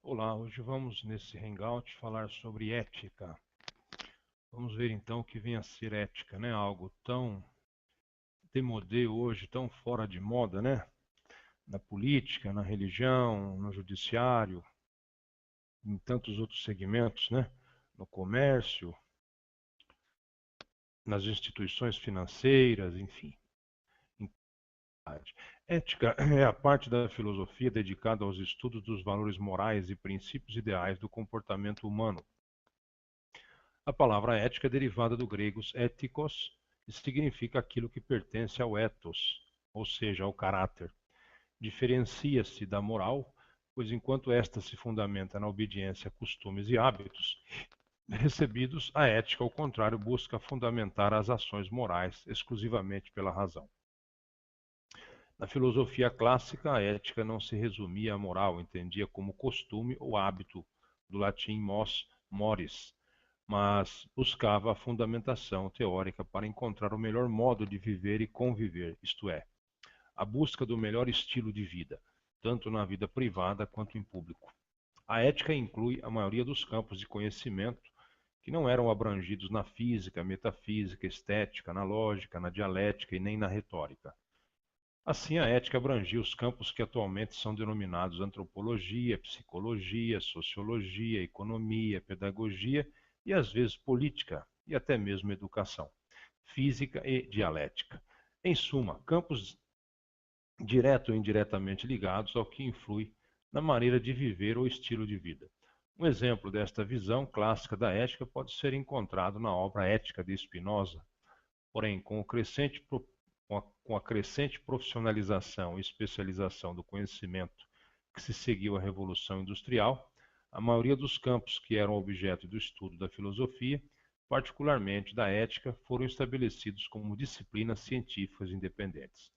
Olá, hoje vamos nesse Hangout falar sobre ética. Vamos ver então o que vem a ser ética, né? Algo tão demodê hoje, tão fora de moda, né? Na política, na religião, no judiciário, em tantos outros segmentos, né? No comércio, nas instituições financeiras, enfim. Ética é a parte da filosofia dedicada aos estudos dos valores morais e princípios ideais do comportamento humano. A palavra ética é derivada do grego ethikos e significa aquilo que pertence ao ethos, ou seja, ao caráter. Diferencia-se da moral, pois enquanto esta se fundamenta na obediência a costumes e hábitos recebidos, a ética, ao contrário, busca fundamentar as ações morais exclusivamente pela razão. Na filosofia clássica, a ética não se resumia à moral, entendia como costume ou hábito, do latim mos, mores, mas buscava a fundamentação teórica para encontrar o melhor modo de viver e conviver, isto é, a busca do melhor estilo de vida, tanto na vida privada quanto em público. A ética inclui a maioria dos campos de conhecimento que não eram abrangidos na física, metafísica, estética, na lógica, na dialética e nem na retórica. Assim, a ética abrangia os campos que atualmente são denominados antropologia, psicologia, sociologia, economia, pedagogia e às vezes política e até mesmo educação, física e dialética. Em suma, campos direto ou indiretamente ligados ao que influi na maneira de viver ou estilo de vida. Um exemplo desta visão clássica da ética pode ser encontrado na obra Ética de Spinoza. Porém, com a crescente profissionalização e especialização do conhecimento que se seguiu à Revolução Industrial, a maioria dos campos que eram objeto do estudo da filosofia, particularmente da ética, foram estabelecidos como disciplinas científicas independentes.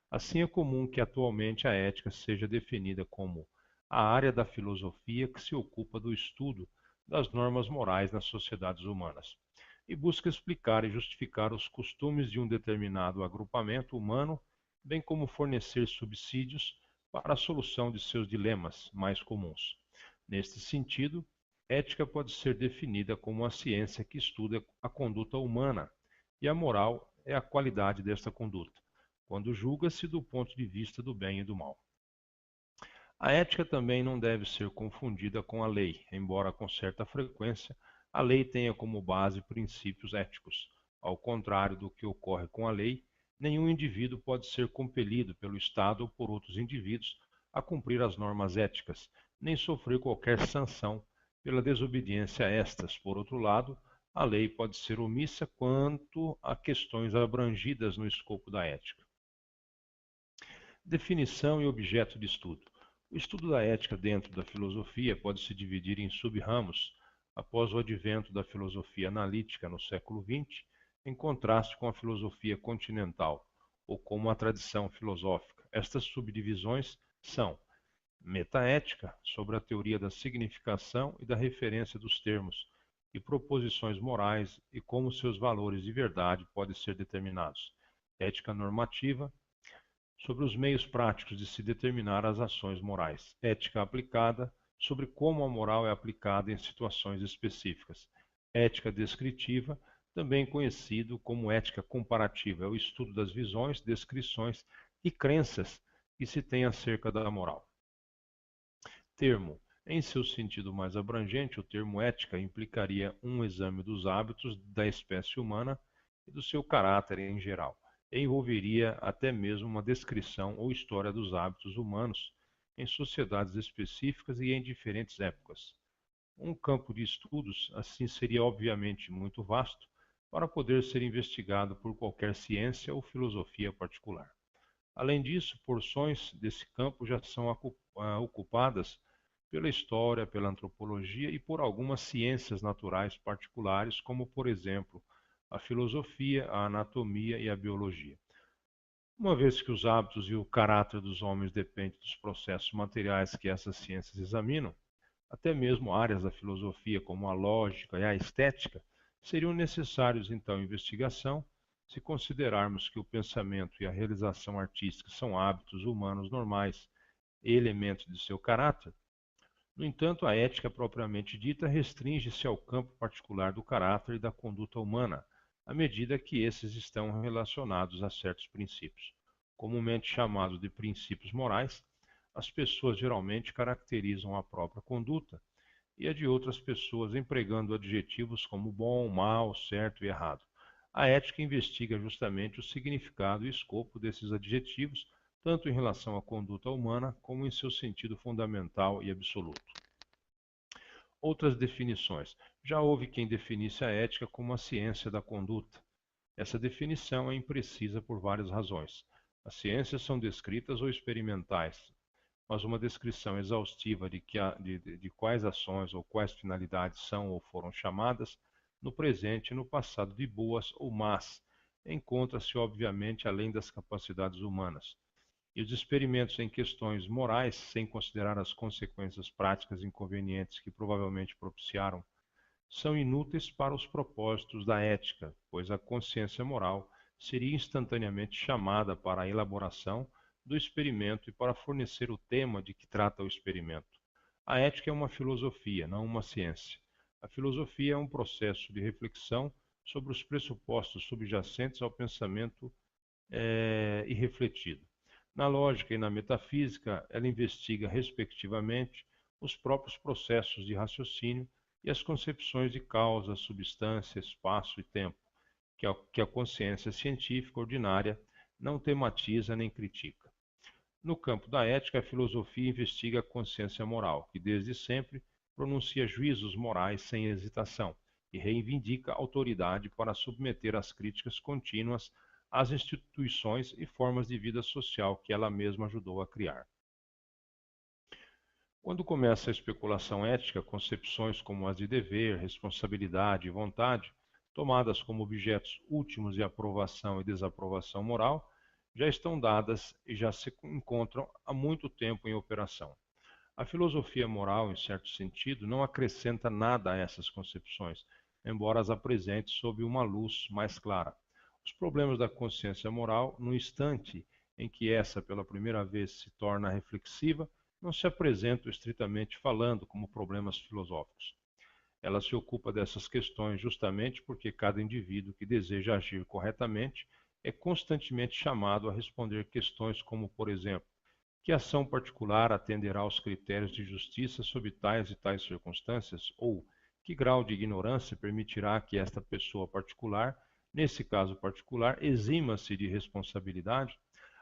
Assim, é comum que atualmente a ética seja definida como a área da filosofia que se ocupa do estudo das normas morais nas sociedades humanas e busca explicar e justificar os costumes de um determinado agrupamento humano, bem como fornecer subsídios para a solução de seus dilemas mais comuns. Neste sentido, ética pode ser definida como uma ciência que estuda a conduta humana, e a moral é a qualidade desta conduta, quando julga-se do ponto de vista do bem e do mal. A ética também não deve ser confundida com a lei, embora com certa frequência a lei tenha como base princípios éticos. Ao contrário do que ocorre com a lei, nenhum indivíduo pode ser compelido pelo Estado ou por outros indivíduos a cumprir as normas éticas, nem sofrer qualquer sanção pela desobediência a estas. Por outro lado, a lei pode ser omissa quanto a questões abrangidas no escopo da ética. Definição e objeto de estudo. O estudo da ética dentro da filosofia pode se dividir em sub-ramos após o advento da filosofia analítica no século XX, em contraste com a filosofia continental, ou como a tradição filosófica. Estas subdivisões são metaética, sobre a teoria da significação e da referência dos termos, e proposições morais e como seus valores de verdade podem ser determinados. Ética normativa, sobre os meios práticos de se determinar as ações morais. Ética aplicada, sobre como a moral é aplicada em situações específicas. Ética descritiva, também conhecido como ética comparativa, é o estudo das visões, descrições e crenças que se tem acerca da moral. Termo. Em seu sentido mais abrangente, o termo ética implicaria um exame dos hábitos da espécie humana e do seu caráter em geral. Envolveria até mesmo uma descrição ou história dos hábitos humanos em sociedades específicas e em diferentes épocas. Um campo de estudos, assim, seria obviamente muito vasto para poder ser investigado por qualquer ciência ou filosofia particular. Além disso, porções desse campo já são ocupadas pela história, pela antropologia e por algumas ciências naturais particulares, como, por exemplo, a filosofia, a anatomia e a biologia. Uma vez que os hábitos e o caráter dos homens dependem dos processos materiais que essas ciências examinam, até mesmo áreas da filosofia, como a lógica e a estética, seriam necessários então investigação, se considerarmos que o pensamento e a realização artística são hábitos humanos normais e elementos de seu caráter. No entanto, a ética propriamente dita restringe-se ao campo particular do caráter e da conduta humana, à medida que esses estão relacionados a certos princípios. Comumente chamados de princípios morais, as pessoas geralmente caracterizam a própria conduta e a de outras pessoas empregando adjetivos como bom, mal, certo e errado. A ética investiga justamente o significado e escopo desses adjetivos, tanto em relação à conduta humana como em seu sentido fundamental e absoluto. Outras definições. Já houve quem definisse a ética como a ciência da conduta. Essa definição é imprecisa por várias razões. As ciências são descritas ou experimentais, mas uma descrição exaustiva de quais ações ou quais finalidades são ou foram chamadas, no presente e no passado, de boas ou más, encontra-se obviamente além das capacidades humanas. E os experimentos em questões morais, sem considerar as consequências práticas inconvenientes que provavelmente propiciaram, são inúteis para os propósitos da ética, pois a consciência moral seria instantaneamente chamada para a elaboração do experimento e para fornecer o tema de que trata o experimento. A ética é uma filosofia, não uma ciência. A filosofia é um processo de reflexão sobre os pressupostos subjacentes ao pensamento irrefletido. Na lógica e na metafísica, ela investiga, respectivamente, os próprios processos de raciocínio e as concepções de causa, substância, espaço e tempo, que a consciência científica ordinária não tematiza nem critica. No campo da ética, a filosofia investiga a consciência moral, que desde sempre pronuncia juízos morais sem hesitação e reivindica autoridade para submeter as críticas contínuas às instituições e formas de vida social que ela mesma ajudou a criar. Quando começa a especulação ética, concepções como as de dever, responsabilidade e vontade, tomadas como objetos últimos de aprovação e desaprovação moral, já estão dadas e já se encontram há muito tempo em operação. A filosofia moral, em certo sentido, não acrescenta nada a essas concepções, embora as apresente sob uma luz mais clara. Os problemas da consciência moral, no instante em que essa pela primeira vez se torna reflexiva, não se apresentam estritamente falando como problemas filosóficos. Ela se ocupa dessas questões justamente porque cada indivíduo que deseja agir corretamente é constantemente chamado a responder questões como, por exemplo, que ação particular atenderá aos critérios de justiça sob tais e tais circunstâncias? Ou que grau de ignorância permitirá que esta pessoa particular, nesse caso particular, exima-se de responsabilidade?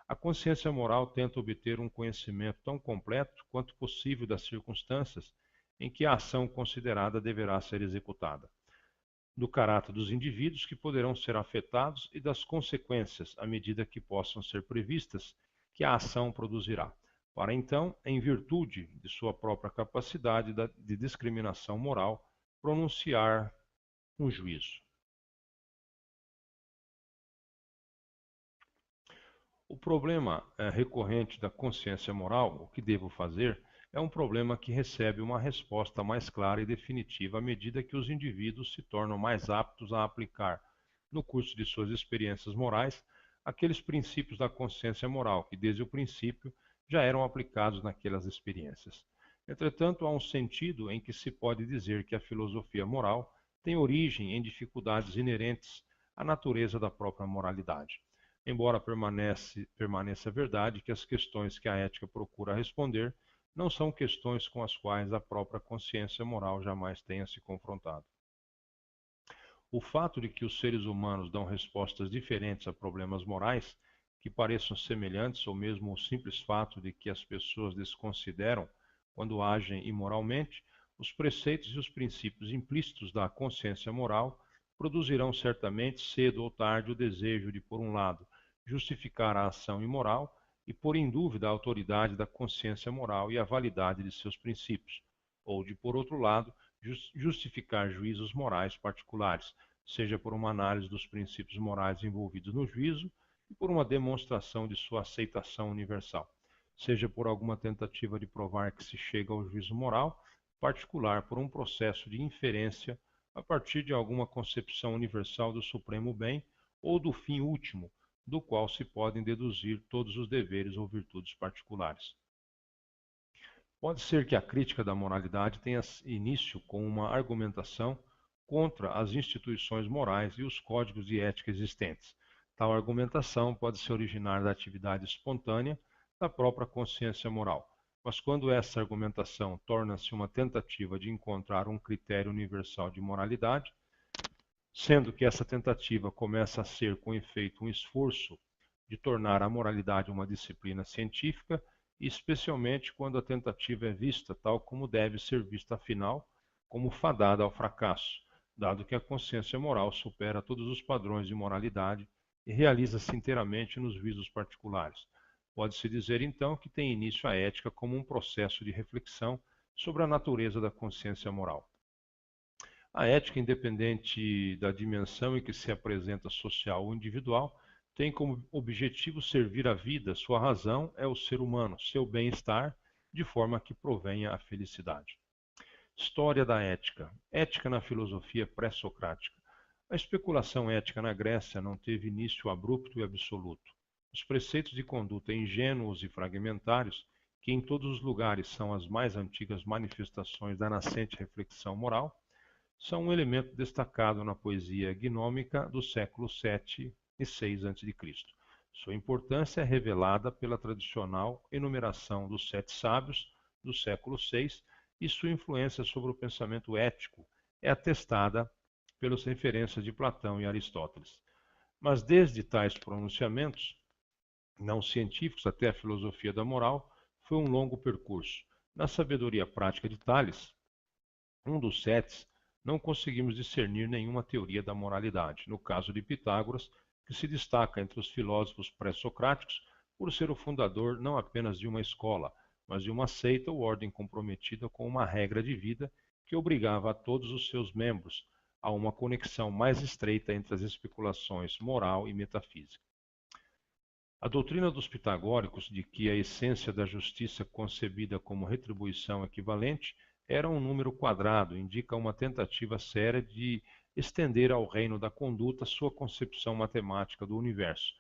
A consciência moral tenta obter um conhecimento tão completo quanto possível das circunstâncias em que a ação considerada deverá ser executada, do caráter dos indivíduos que poderão ser afetados e das consequências, à medida que possam ser previstas, que a ação produzirá, para então, em virtude de sua própria capacidade de discriminação moral, pronunciar um juízo. O problema recorrente da consciência moral, o que devo fazer, é um problema que recebe uma resposta mais clara e definitiva à medida que os indivíduos se tornam mais aptos a aplicar, no curso de suas experiências morais, aqueles princípios da consciência moral que, desde o princípio, já eram aplicados naquelas experiências. Entretanto, há um sentido em que se pode dizer que a filosofia moral tem origem em dificuldades inerentes à natureza da própria moralidade. Embora permaneça verdade que as questões que a ética procura responder não são questões com as quais a própria consciência moral jamais tenha se confrontado. O fato de que os seres humanos dão respostas diferentes a problemas morais, que pareçam semelhantes, ou mesmo o simples fato de que as pessoas desconsideram, quando agem imoralmente, os preceitos e os princípios implícitos da consciência moral, produzirão certamente, cedo ou tarde, o desejo de, por um lado, justificar a ação imoral e pôr em dúvida a autoridade da consciência moral e a validade de seus princípios, ou de, por outro lado, justificar juízos morais particulares, seja por uma análise dos princípios morais envolvidos no juízo e por uma demonstração de sua aceitação universal, seja por alguma tentativa de provar que se chega ao juízo moral particular por um processo de inferência a partir de alguma concepção universal do supremo bem ou do fim último, do qual se podem deduzir todos os deveres ou virtudes particulares. Pode ser que a crítica da moralidade tenha início com uma argumentação contra as instituições morais e os códigos de ética existentes. Tal argumentação pode se originar da atividade espontânea da própria consciência moral. Mas quando essa argumentação torna-se uma tentativa de encontrar um critério universal de moralidade, sendo que essa tentativa começa a ser, com efeito, um esforço de tornar a moralidade uma disciplina científica, especialmente quando a tentativa é vista tal como deve ser vista afinal, como fadada ao fracasso, dado que a consciência moral supera todos os padrões de moralidade e realiza-se inteiramente nos visos particulares. Pode-se dizer, então, que tem início a ética como um processo de reflexão sobre a natureza da consciência moral. A ética, independente da dimensão em que se apresenta social ou individual, tem como objetivo servir a vida. Sua razão é o ser humano, seu bem-estar, de forma que provenha a felicidade. História da ética. Ética na filosofia pré-socrática. A especulação ética na Grécia não teve início abrupto e absoluto. Os preceitos de conduta ingênuos e fragmentários, que em todos os lugares são as mais antigas manifestações da nascente reflexão moral, são um elemento destacado na poesia gnômica do século VII e VI a.C. Sua importância é revelada pela tradicional enumeração dos sete sábios do século VI e sua influência sobre o pensamento ético é atestada pelas referências de Platão e Aristóteles. Mas desde tais pronunciamentos não científicos até a filosofia da moral, foi um longo percurso. Na sabedoria prática de Tales, um dos sete, não conseguimos discernir nenhuma teoria da moralidade. No caso de Pitágoras, que se destaca entre os filósofos pré-socráticos por ser o fundador não apenas de uma escola, mas de uma seita ou ordem comprometida com uma regra de vida que obrigava a todos os seus membros a uma conexão mais estreita entre as especulações moral e metafísica. A doutrina dos pitagóricos de que a essência da justiça concebida como retribuição equivalente era um número quadrado indica uma tentativa séria de estender ao reino da conduta sua concepção matemática do universo,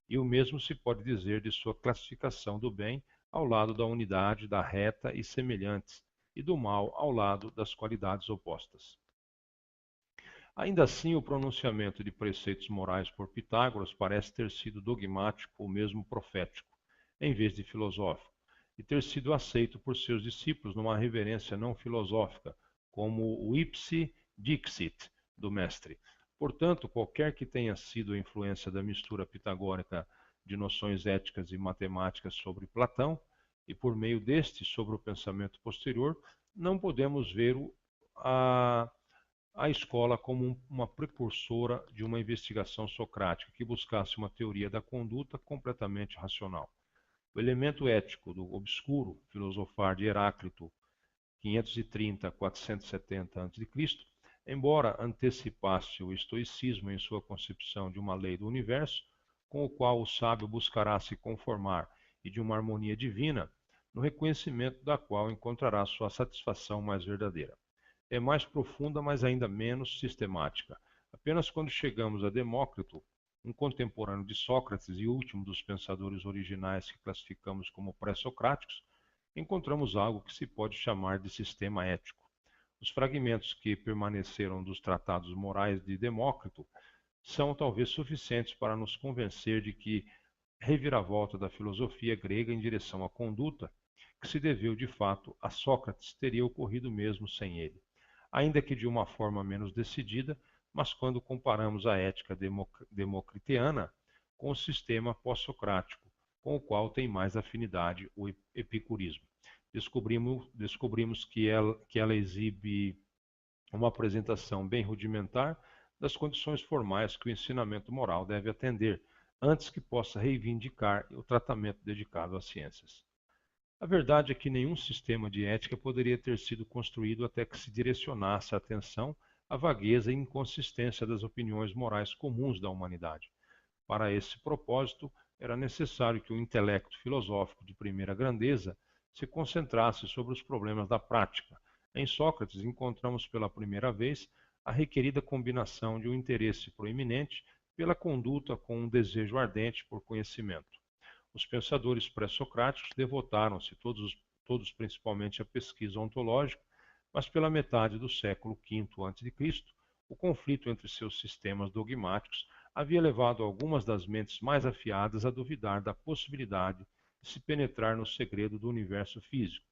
e o mesmo se pode dizer de sua classificação do bem ao lado da unidade, da reta e semelhantes, e do mal ao lado das qualidades opostas. Ainda assim, o pronunciamento de preceitos morais por Pitágoras parece ter sido dogmático ou mesmo profético, em vez de filosófico, e ter sido aceito por seus discípulos numa reverência não filosófica, como o ipse dixit do mestre. Portanto, qualquer que tenha sido a influência da mistura pitagórica de noções éticas e matemáticas sobre Platão, e por meio deste sobre o pensamento posterior, não podemos ver a escola como uma precursora de uma investigação socrática que buscasse uma teoria da conduta completamente racional. O elemento ético do obscuro filosofar de Heráclito, 530 a 470 a.C., embora antecipasse o estoicismo em sua concepção de uma lei do universo, com o qual o sábio buscará se conformar, e de uma harmonia divina, no reconhecimento da qual encontrará sua satisfação mais verdadeira. É mais profunda, mas ainda menos sistemática. Apenas quando chegamos a Demócrito, um contemporâneo de Sócrates e último dos pensadores originais que classificamos como pré-socráticos, encontramos algo que se pode chamar de sistema ético. Os fragmentos que permaneceram dos tratados morais de Demócrito são talvez suficientes para nos convencer de que a reviravolta da filosofia grega em direção à conduta, que se deveu de fato a Sócrates, teria ocorrido mesmo sem ele, ainda que de uma forma menos decidida, mas quando comparamos a ética democritiana com o sistema pós-socrático, com o qual tem mais afinidade o epicurismo. Descobrimos que ela exibe uma apresentação bem rudimentar das condições formais que o ensinamento moral deve atender, antes que possa reivindicar o tratamento dedicado às ciências. A verdade é que nenhum sistema de ética poderia ter sido construído até que se direcionasse a atenção à vagueza e inconsistência das opiniões morais comuns da humanidade. Para esse propósito, era necessário que o intelecto filosófico de primeira grandeza se concentrasse sobre os problemas da prática. Em Sócrates, encontramos pela primeira vez a requerida combinação de um interesse proeminente pela conduta com um desejo ardente por conhecimento. Os pensadores pré-socráticos devotaram-se todos principalmente a pesquisa ontológica, mas pela metade do século V a.C., o conflito entre seus sistemas dogmáticos havia levado algumas das mentes mais afiadas a duvidar da possibilidade de se penetrar no segredo do universo físico.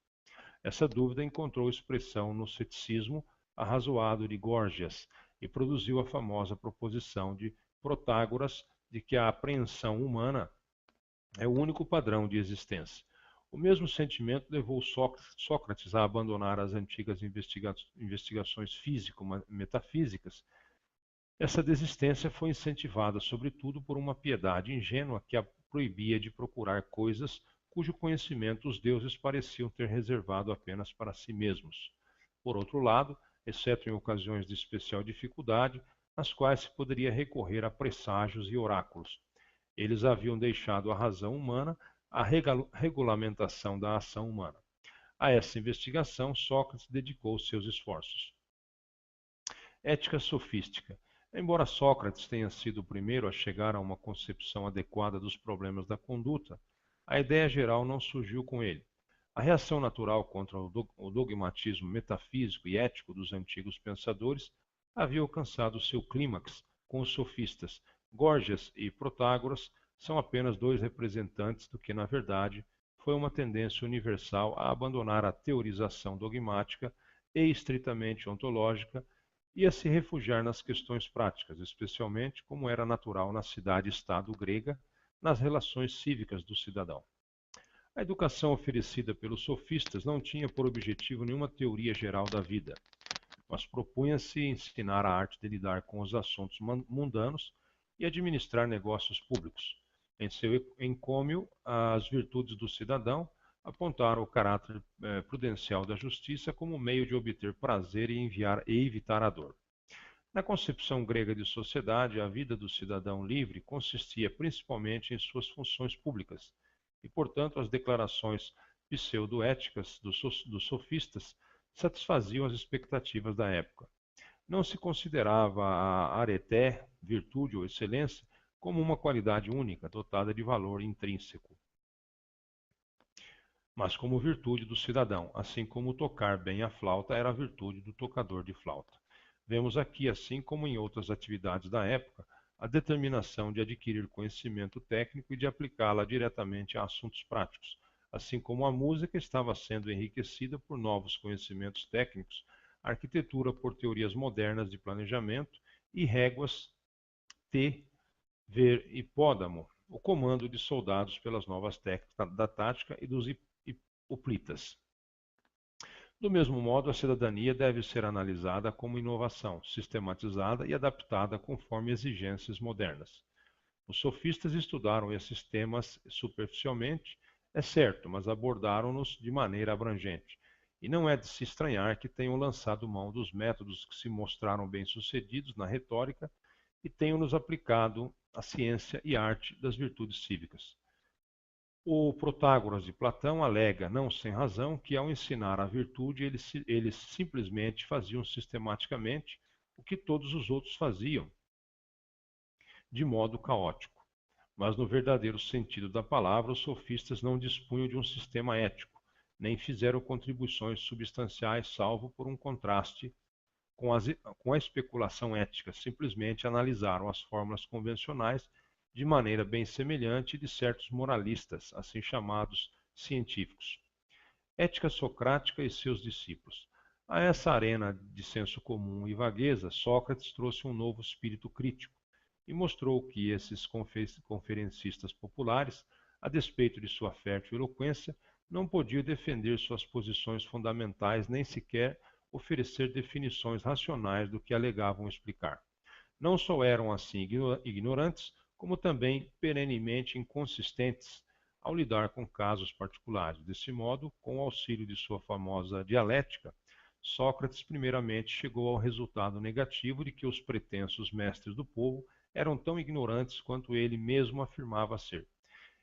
Essa dúvida encontrou expressão no ceticismo arrazoado de Górgias e produziu a famosa proposição de Protágoras de que a apreensão humana é o único padrão de existência. O mesmo sentimento levou Sócrates a abandonar as antigas investigações físico-metafísicas. Essa desistência foi incentivada, sobretudo, por uma piedade ingênua que a proibia de procurar coisas cujo conhecimento os deuses pareciam ter reservado apenas para si mesmos. Por outro lado, exceto em ocasiões de especial dificuldade, nas quais se poderia recorrer a presságios e oráculos, eles haviam deixado à razão humana a regulamentação da ação humana. A essa investigação, Sócrates dedicou seus esforços. Ética sofística. Embora Sócrates tenha sido o primeiro a chegar a uma concepção adequada dos problemas da conduta, a ideia geral não surgiu com ele. A reação natural contra o dogmatismo metafísico e ético dos antigos pensadores havia alcançado seu clímax com os sofistas. Górgias e Protágoras são apenas dois representantes do que, na verdade, foi uma tendência universal a abandonar a teorização dogmática e estritamente ontológica e a se refugiar nas questões práticas, especialmente, como era natural na cidade-estado grega, nas relações cívicas do cidadão. A educação oferecida pelos sofistas não tinha por objetivo nenhuma teoria geral da vida, mas propunha-se ensinar a arte de lidar com os assuntos mundanos e administrar negócios públicos. Em seu encômio, as virtudes do cidadão apontaram o caráter prudencial da justiça como meio de obter prazer e evitar a dor. Na concepção grega de sociedade, a vida do cidadão livre consistia principalmente em suas funções públicas, e, portanto, as declarações pseudo-éticas dos sofistas satisfaziam as expectativas da época. Não se considerava a areté, virtude ou excelência, como uma qualidade única, dotada de valor intrínseco, mas como virtude do cidadão, assim como tocar bem a flauta era a virtude do tocador de flauta. Vemos aqui, assim como em outras atividades da época, a determinação de adquirir conhecimento técnico e de aplicá-la diretamente a assuntos práticos, assim como a música estava sendo enriquecida por novos conhecimentos técnicos, a arquitetura por teorias modernas de planejamento e réguas, ver hipódamo, o comando de soldados pelas novas técnicas da tática e dos hoplitas. Do mesmo modo, a cidadania deve ser analisada como inovação, sistematizada e adaptada conforme exigências modernas. Os sofistas estudaram esses temas superficialmente, é certo, mas abordaram-nos de maneira abrangente. E não é de se estranhar que tenham lançado mão dos métodos que se mostraram bem-sucedidos na retórica e tenham-nos aplicado a ciência e arte das virtudes cívicas. O Protágoras de Platão alega, não sem razão, que ao ensinar a virtude eles simplesmente faziam sistematicamente o que todos os outros faziam, de modo caótico. Mas no verdadeiro sentido da palavra, os sofistas não dispunham de um sistema ético, nem fizeram contribuições substanciais, salvo por um contraste com a especulação ética, simplesmente analisaram as fórmulas convencionais de maneira bem semelhante de certos moralistas, assim chamados científicos. Ética socrática e seus discípulos. A essa arena de senso comum e vagueza, Sócrates trouxe um novo espírito crítico e mostrou que esses conferencistas populares, a despeito de sua fértil eloquência, não podiam defender suas posições fundamentais nem sequer oferecer definições racionais do que alegavam explicar. Não só eram assim ignorantes, como também perenemente inconsistentes ao lidar com casos particulares. Desse modo, com o auxílio de sua famosa dialética, Sócrates primeiramente chegou ao resultado negativo de que os pretensos mestres do povo eram tão ignorantes quanto ele mesmo afirmava ser,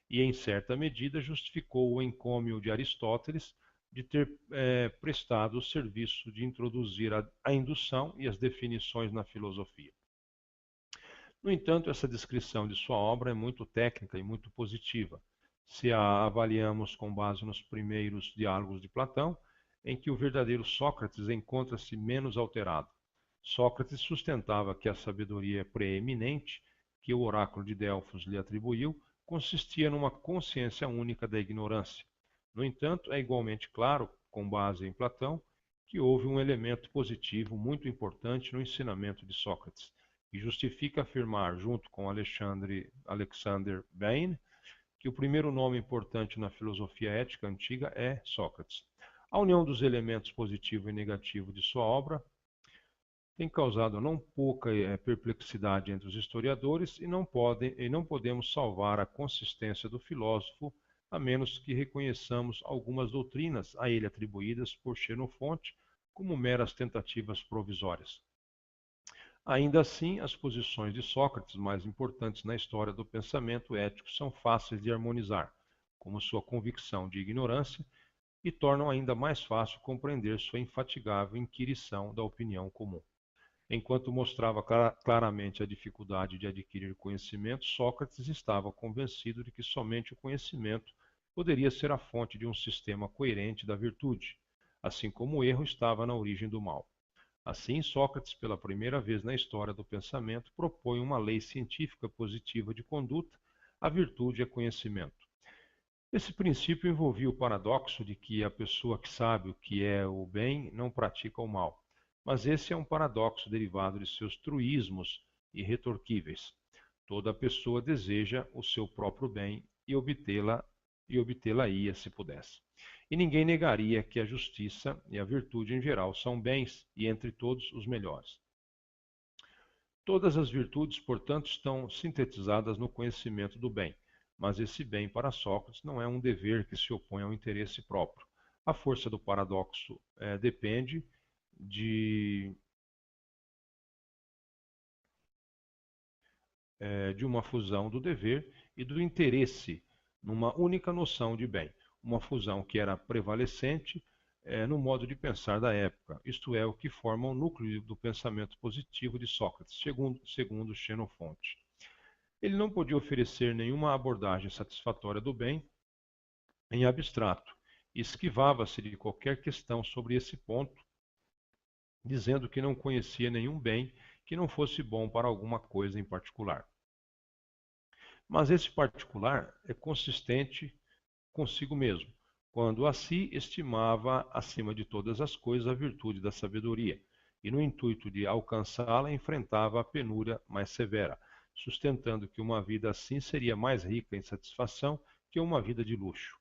e em certa medida justificou o encômio de Aristóteles de ter prestado o serviço de introduzir a indução e as definições na filosofia. No entanto, essa descrição de sua obra é muito técnica e muito positiva. se a avaliamos com base nos primeiros diálogos de Platão, em que o verdadeiro Sócrates encontra-se menos alterado. Sócrates sustentava que a sabedoria preeminente que o oráculo de Delfos lhe atribuiu consistia numa consciência única da ignorância. No entanto, é igualmente claro, com base em Platão, que houve um elemento positivo muito importante no ensinamento de Sócrates, que justifica afirmar, junto com Alexander Bain, que o primeiro nome importante na filosofia ética antiga é Sócrates. A união dos elementos positivo e negativo de sua obra tem causado não pouca perplexidade entre os historiadores e não podemos salvar a consistência do filósofo a menos que reconheçamos algumas doutrinas a ele atribuídas por Xenofonte como meras tentativas provisórias. Ainda assim, as posições de Sócrates mais importantes na história do pensamento ético são fáceis de harmonizar, como sua convicção de ignorância, e tornam ainda mais fácil compreender sua infatigável inquirição da opinião comum. Enquanto mostrava claramente a dificuldade de adquirir conhecimento, Sócrates estava convencido de que somente o conhecimento poderia ser a fonte de um sistema coerente da virtude, assim como o erro estava na origem do mal. Assim, Sócrates, pela primeira vez na história do pensamento, propõe uma lei científica positiva de conduta: a virtude é conhecimento. Esse princípio envolvia o paradoxo de que a pessoa que sabe o que é o bem não pratica o mal. Mas esse é um paradoxo derivado de seus truísmos irretorquíveis. Toda pessoa deseja o seu próprio bem e obtê-la-ia se pudesse. E ninguém negaria que a justiça e a virtude em geral são bens, e entre todos os melhores. Todas as virtudes, portanto, estão sintetizadas no conhecimento do bem, mas esse bem para Sócrates não é um dever que se opõe ao interesse próprio. A força do paradoxo depende de uma fusão do dever e do interesse numa única noção de bem, uma fusão que era prevalecente no modo de pensar da época, isto é, o que forma o núcleo do pensamento positivo de Sócrates, segundo Xenofonte. Ele não podia oferecer nenhuma abordagem satisfatória do bem em abstrato, e esquivava-se de qualquer questão sobre esse ponto, dizendo que não conhecia nenhum bem que não fosse bom para alguma coisa em particular. Mas esse particular é consistente consigo mesmo, quando a si estimava acima de todas as coisas a virtude da sabedoria, e no intuito de alcançá-la enfrentava a penúria mais severa, sustentando que uma vida assim seria mais rica em satisfação que uma vida de luxo.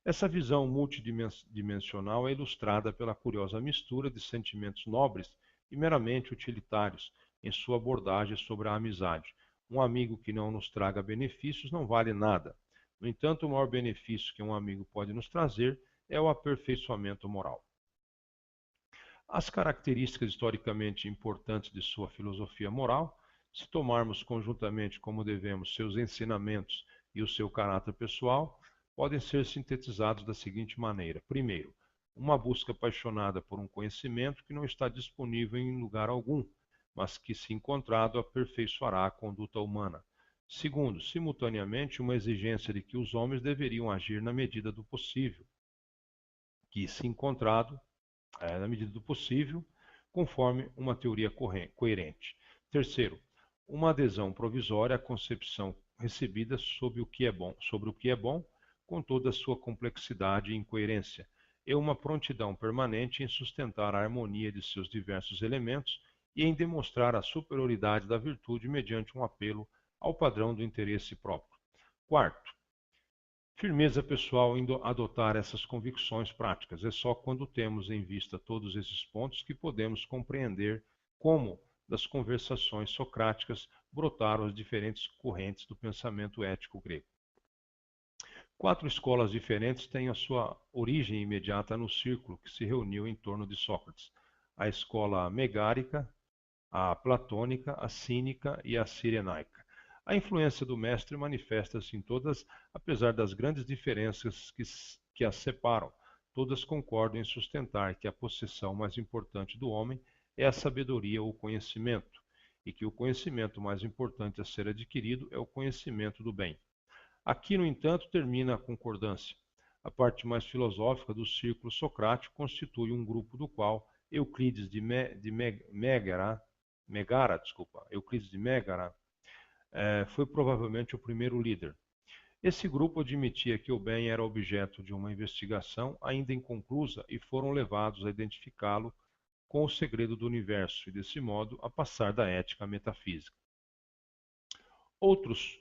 Essa visão multidimensional é ilustrada pela curiosa mistura de sentimentos nobres e meramente utilitários em sua abordagem sobre a amizade. Um amigo que não nos traga benefícios não vale nada. No entanto, o maior benefício que um amigo pode nos trazer é o aperfeiçoamento moral. As características historicamente importantes de sua filosofia moral, se tomarmos conjuntamente como devemos seus ensinamentos e o seu caráter pessoal, podem ser sintetizados da seguinte maneira: primeiro, uma busca apaixonada por um conhecimento que não está disponível em lugar algum, mas que, se encontrado, aperfeiçoará a conduta humana. Segundo, simultaneamente, uma exigência de que os homens deveriam agir na medida do possível, que, se encontrado, na medida do possível, conforme uma teoria coerente. Terceiro, uma adesão provisória à concepção recebida sobre o que é bom, com toda a sua complexidade e incoerência, e uma prontidão permanente em sustentar a harmonia de seus diversos elementos e em demonstrar a superioridade da virtude mediante um apelo ao padrão do interesse próprio. Quarto, firmeza pessoal em adotar essas convicções práticas. É só quando temos em vista todos esses pontos que podemos compreender como, das conversações socráticas, brotaram as diferentes correntes do pensamento ético grego. Quatro escolas diferentes têm a sua origem imediata no círculo que se reuniu em torno de Sócrates: a escola megárica, a platônica, a cínica e a cirenaica. A influência do mestre manifesta-se em todas, apesar das grandes diferenças que as separam. Todas concordam em sustentar que a possessão mais importante do homem é a sabedoria ou conhecimento, e que o conhecimento mais importante a ser adquirido é o conhecimento do bem. Aqui, no entanto, termina a concordância. A parte mais filosófica do círculo socrático constitui um grupo do qual Euclides de Megara foi provavelmente o primeiro líder. Esse grupo admitia que o bem era objeto de uma investigação ainda inconclusa e foram levados a identificá-lo com o segredo do universo e, desse modo, a passar da ética à metafísica. Outros,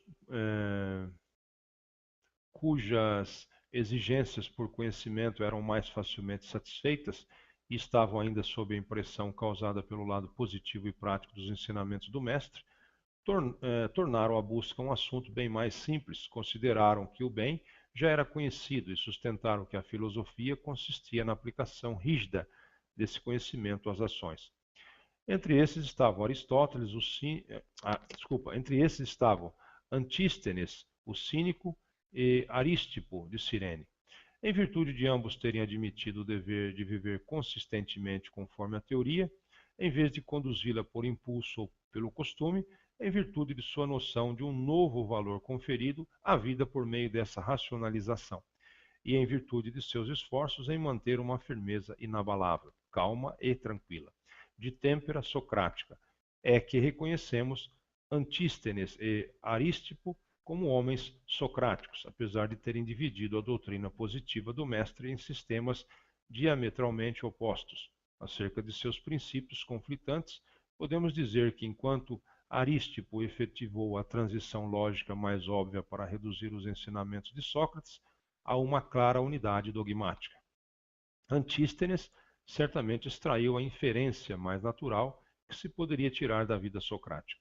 cujas exigências por conhecimento eram mais facilmente satisfeitas e estavam ainda sob a impressão causada pelo lado positivo e prático dos ensinamentos do mestre, tornaram a busca um assunto bem mais simples, consideraram que o bem já era conhecido e sustentaram que a filosofia consistia na aplicação rígida desse conhecimento às ações. Entre esses estavam Antístenes, o cínico, e Arístipo, de Cirene. Em virtude de ambos terem admitido o dever de viver consistentemente conforme a teoria, em vez de conduzi-la por impulso ou pelo costume, em virtude de sua noção de um novo valor conferido à vida por meio dessa racionalização, e em virtude de seus esforços em manter uma firmeza inabalável, calma e tranquila, de têmpera socrática, é que reconhecemos Antístenes e Arístipo como homens socráticos, apesar de terem dividido a doutrina positiva do mestre em sistemas diametralmente opostos. Acerca de seus princípios conflitantes, podemos dizer que, enquanto Arístipo efetivou a transição lógica mais óbvia para reduzir os ensinamentos de Sócrates a uma clara unidade dogmática, Antístenes certamente extraiu a inferência mais natural que se poderia tirar da vida socrática.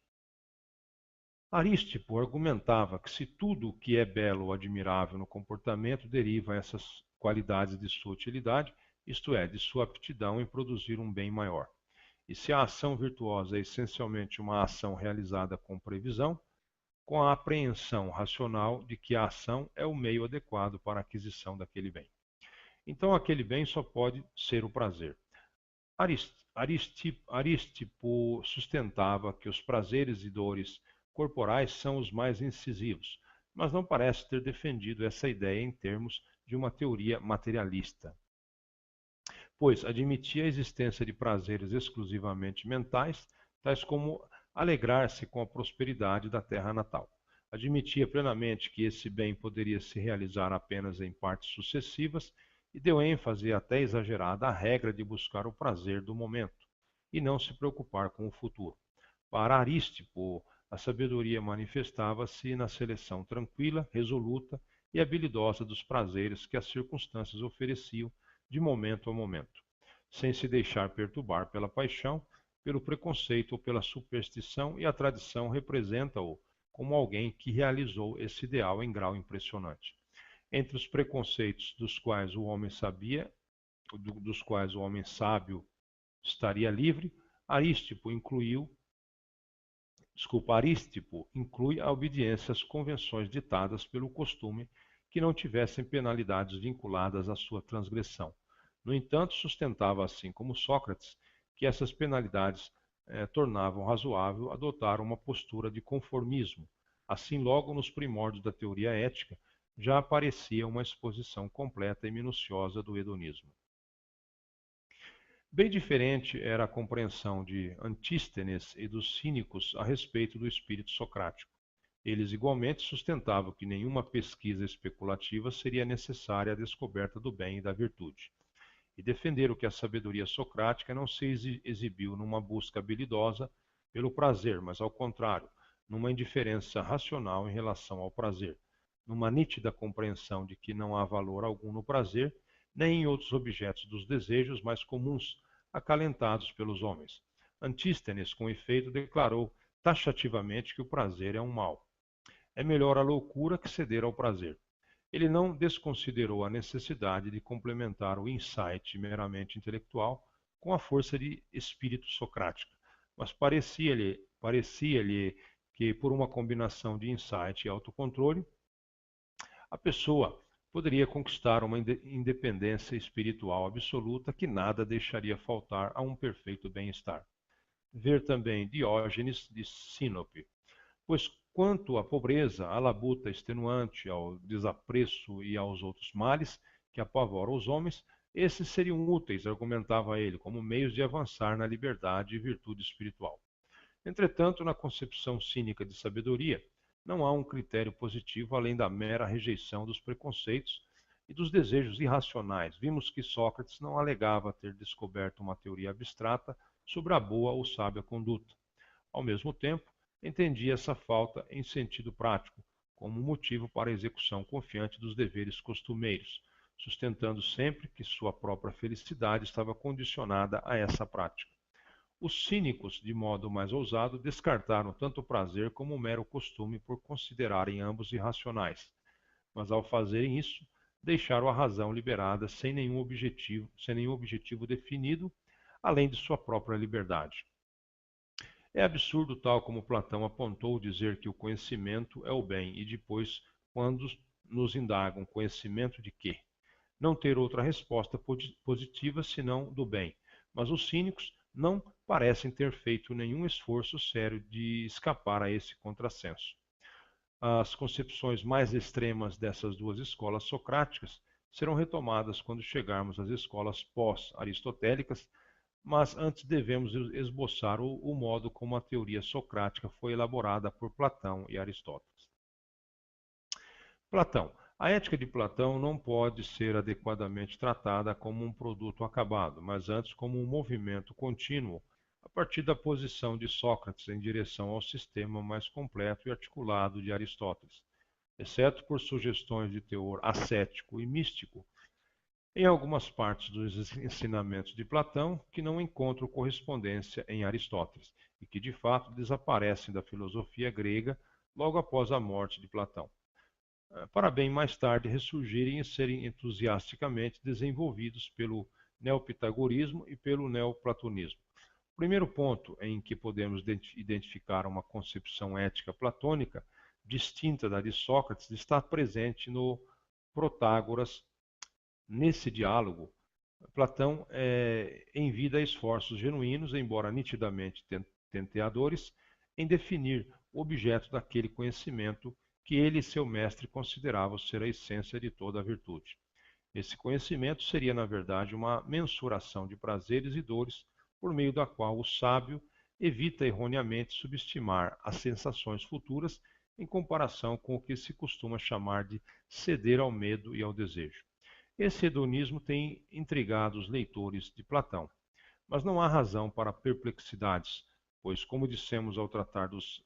Arístipo argumentava que se tudo o que é belo ou admirável no comportamento deriva essas qualidades de sua utilidade, isto é, de sua aptidão em produzir um bem maior. E se a ação virtuosa é essencialmente uma ação realizada com previsão, com a apreensão racional de que a ação é o meio adequado para a aquisição daquele bem. Então aquele bem só pode ser o prazer. Arístipo sustentava que os prazeres e dores corporais são os mais incisivos, mas não parece ter defendido essa ideia em termos de uma teoria materialista, pois admitia a existência de prazeres exclusivamente mentais, tais como alegrar-se com a prosperidade da terra natal. Admitia plenamente que esse bem poderia se realizar apenas em partes sucessivas e deu ênfase até exagerada à regra de buscar o prazer do momento e não se preocupar com o futuro. Para Arístipo, a sabedoria manifestava-se na seleção tranquila, resoluta e habilidosa dos prazeres que as circunstâncias ofereciam de momento a momento, sem se deixar perturbar pela paixão, pelo preconceito ou pela superstição, e a tradição representa-o como alguém que realizou esse ideal em grau impressionante. Entre os preconceitos dos quais o homem sábio estaria livre, Arístipo inclui a obediência às convenções ditadas pelo costume que não tivessem penalidades vinculadas à sua transgressão. No entanto, sustentava, assim como Sócrates, que essas penalidades tornavam razoável adotar uma postura de conformismo. Assim, logo nos primórdios da teoria ética, já aparecia uma exposição completa e minuciosa do hedonismo. Bem diferente era a compreensão de Antístenes e dos cínicos a respeito do espírito socrático. Eles igualmente sustentavam que nenhuma pesquisa especulativa seria necessária à descoberta do bem e da virtude, e defenderam que a sabedoria socrática não se exibiu numa busca habilidosa pelo prazer, mas, ao contrário, numa indiferença racional em relação ao prazer, numa nítida compreensão de que não há valor algum no prazer, nem em outros objetos dos desejos mais comuns, acalentados pelos homens. Antístenes, com efeito, declarou taxativamente que o prazer é um mal. É melhor a loucura que ceder ao prazer. Ele não desconsiderou a necessidade de complementar o insight meramente intelectual com a força de espírito socrática, mas parecia-lhe que, por uma combinação de insight e autocontrole, a pessoa poderia conquistar uma independência espiritual absoluta que nada deixaria faltar a um perfeito bem-estar. Ver também Diógenes de Sinope. Pois Quanto à pobreza, à labuta extenuante, ao desapreço e aos outros males que apavoram os homens, esses seriam úteis, argumentava ele, como meios de avançar na liberdade e virtude espiritual. Entretanto, na concepção cínica de sabedoria, não há um critério positivo além da mera rejeição dos preconceitos e dos desejos irracionais. Vimos que Sócrates não alegava ter descoberto uma teoria abstrata sobre a boa ou sábia conduta. Ao mesmo tempo, entendia essa falta em sentido prático, como motivo para a execução confiante dos deveres costumeiros, sustentando sempre que sua própria felicidade estava condicionada a essa prática. Os cínicos, de modo mais ousado, descartaram tanto o prazer como o mero costume por considerarem ambos irracionais, mas ao fazerem isso, deixaram a razão liberada sem nenhum objetivo definido, além de sua própria liberdade. É absurdo, tal como Platão apontou, dizer que o conhecimento é o bem e depois, quando nos indagam conhecimento de quê, não ter outra resposta positiva senão do bem. Mas os cínicos não parecem ter feito nenhum esforço sério de escapar a esse contrassenso. As concepções mais extremas dessas duas escolas socráticas serão retomadas quando chegarmos às escolas pós-aristotélicas, mas antes devemos esboçar o modo como a teoria socrática foi elaborada por Platão e Aristóteles. Platão. A ética de Platão não pode ser adequadamente tratada como um produto acabado, mas antes como um movimento contínuo a partir da posição de Sócrates em direção ao sistema mais completo e articulado de Aristóteles, exceto por sugestões de teor ascético e místico em algumas partes dos ensinamentos de Platão que não encontram correspondência em Aristóteles e que de fato desaparecem da filosofia grega logo após a morte de Platão, para bem mais tarde ressurgirem e serem entusiasticamente desenvolvidos pelo neopitagorismo e pelo neoplatonismo. O primeiro ponto em que podemos identificar uma concepção ética platônica distinta da de Sócrates está presente no Protágoras. Nesse diálogo, Platão envida esforços genuínos, embora nitidamente tenteadores, em definir o objeto daquele conhecimento que ele e seu mestre consideravam ser a essência de toda a virtude. Esse conhecimento seria, na verdade, uma mensuração de prazeres e dores, por meio da qual o sábio evita erroneamente subestimar as sensações futuras em comparação com o que se costuma chamar de ceder ao medo e ao desejo. Esse hedonismo tem intrigado os leitores de Platão, mas não há razão para perplexidades, pois, como dissemos ao tratar dos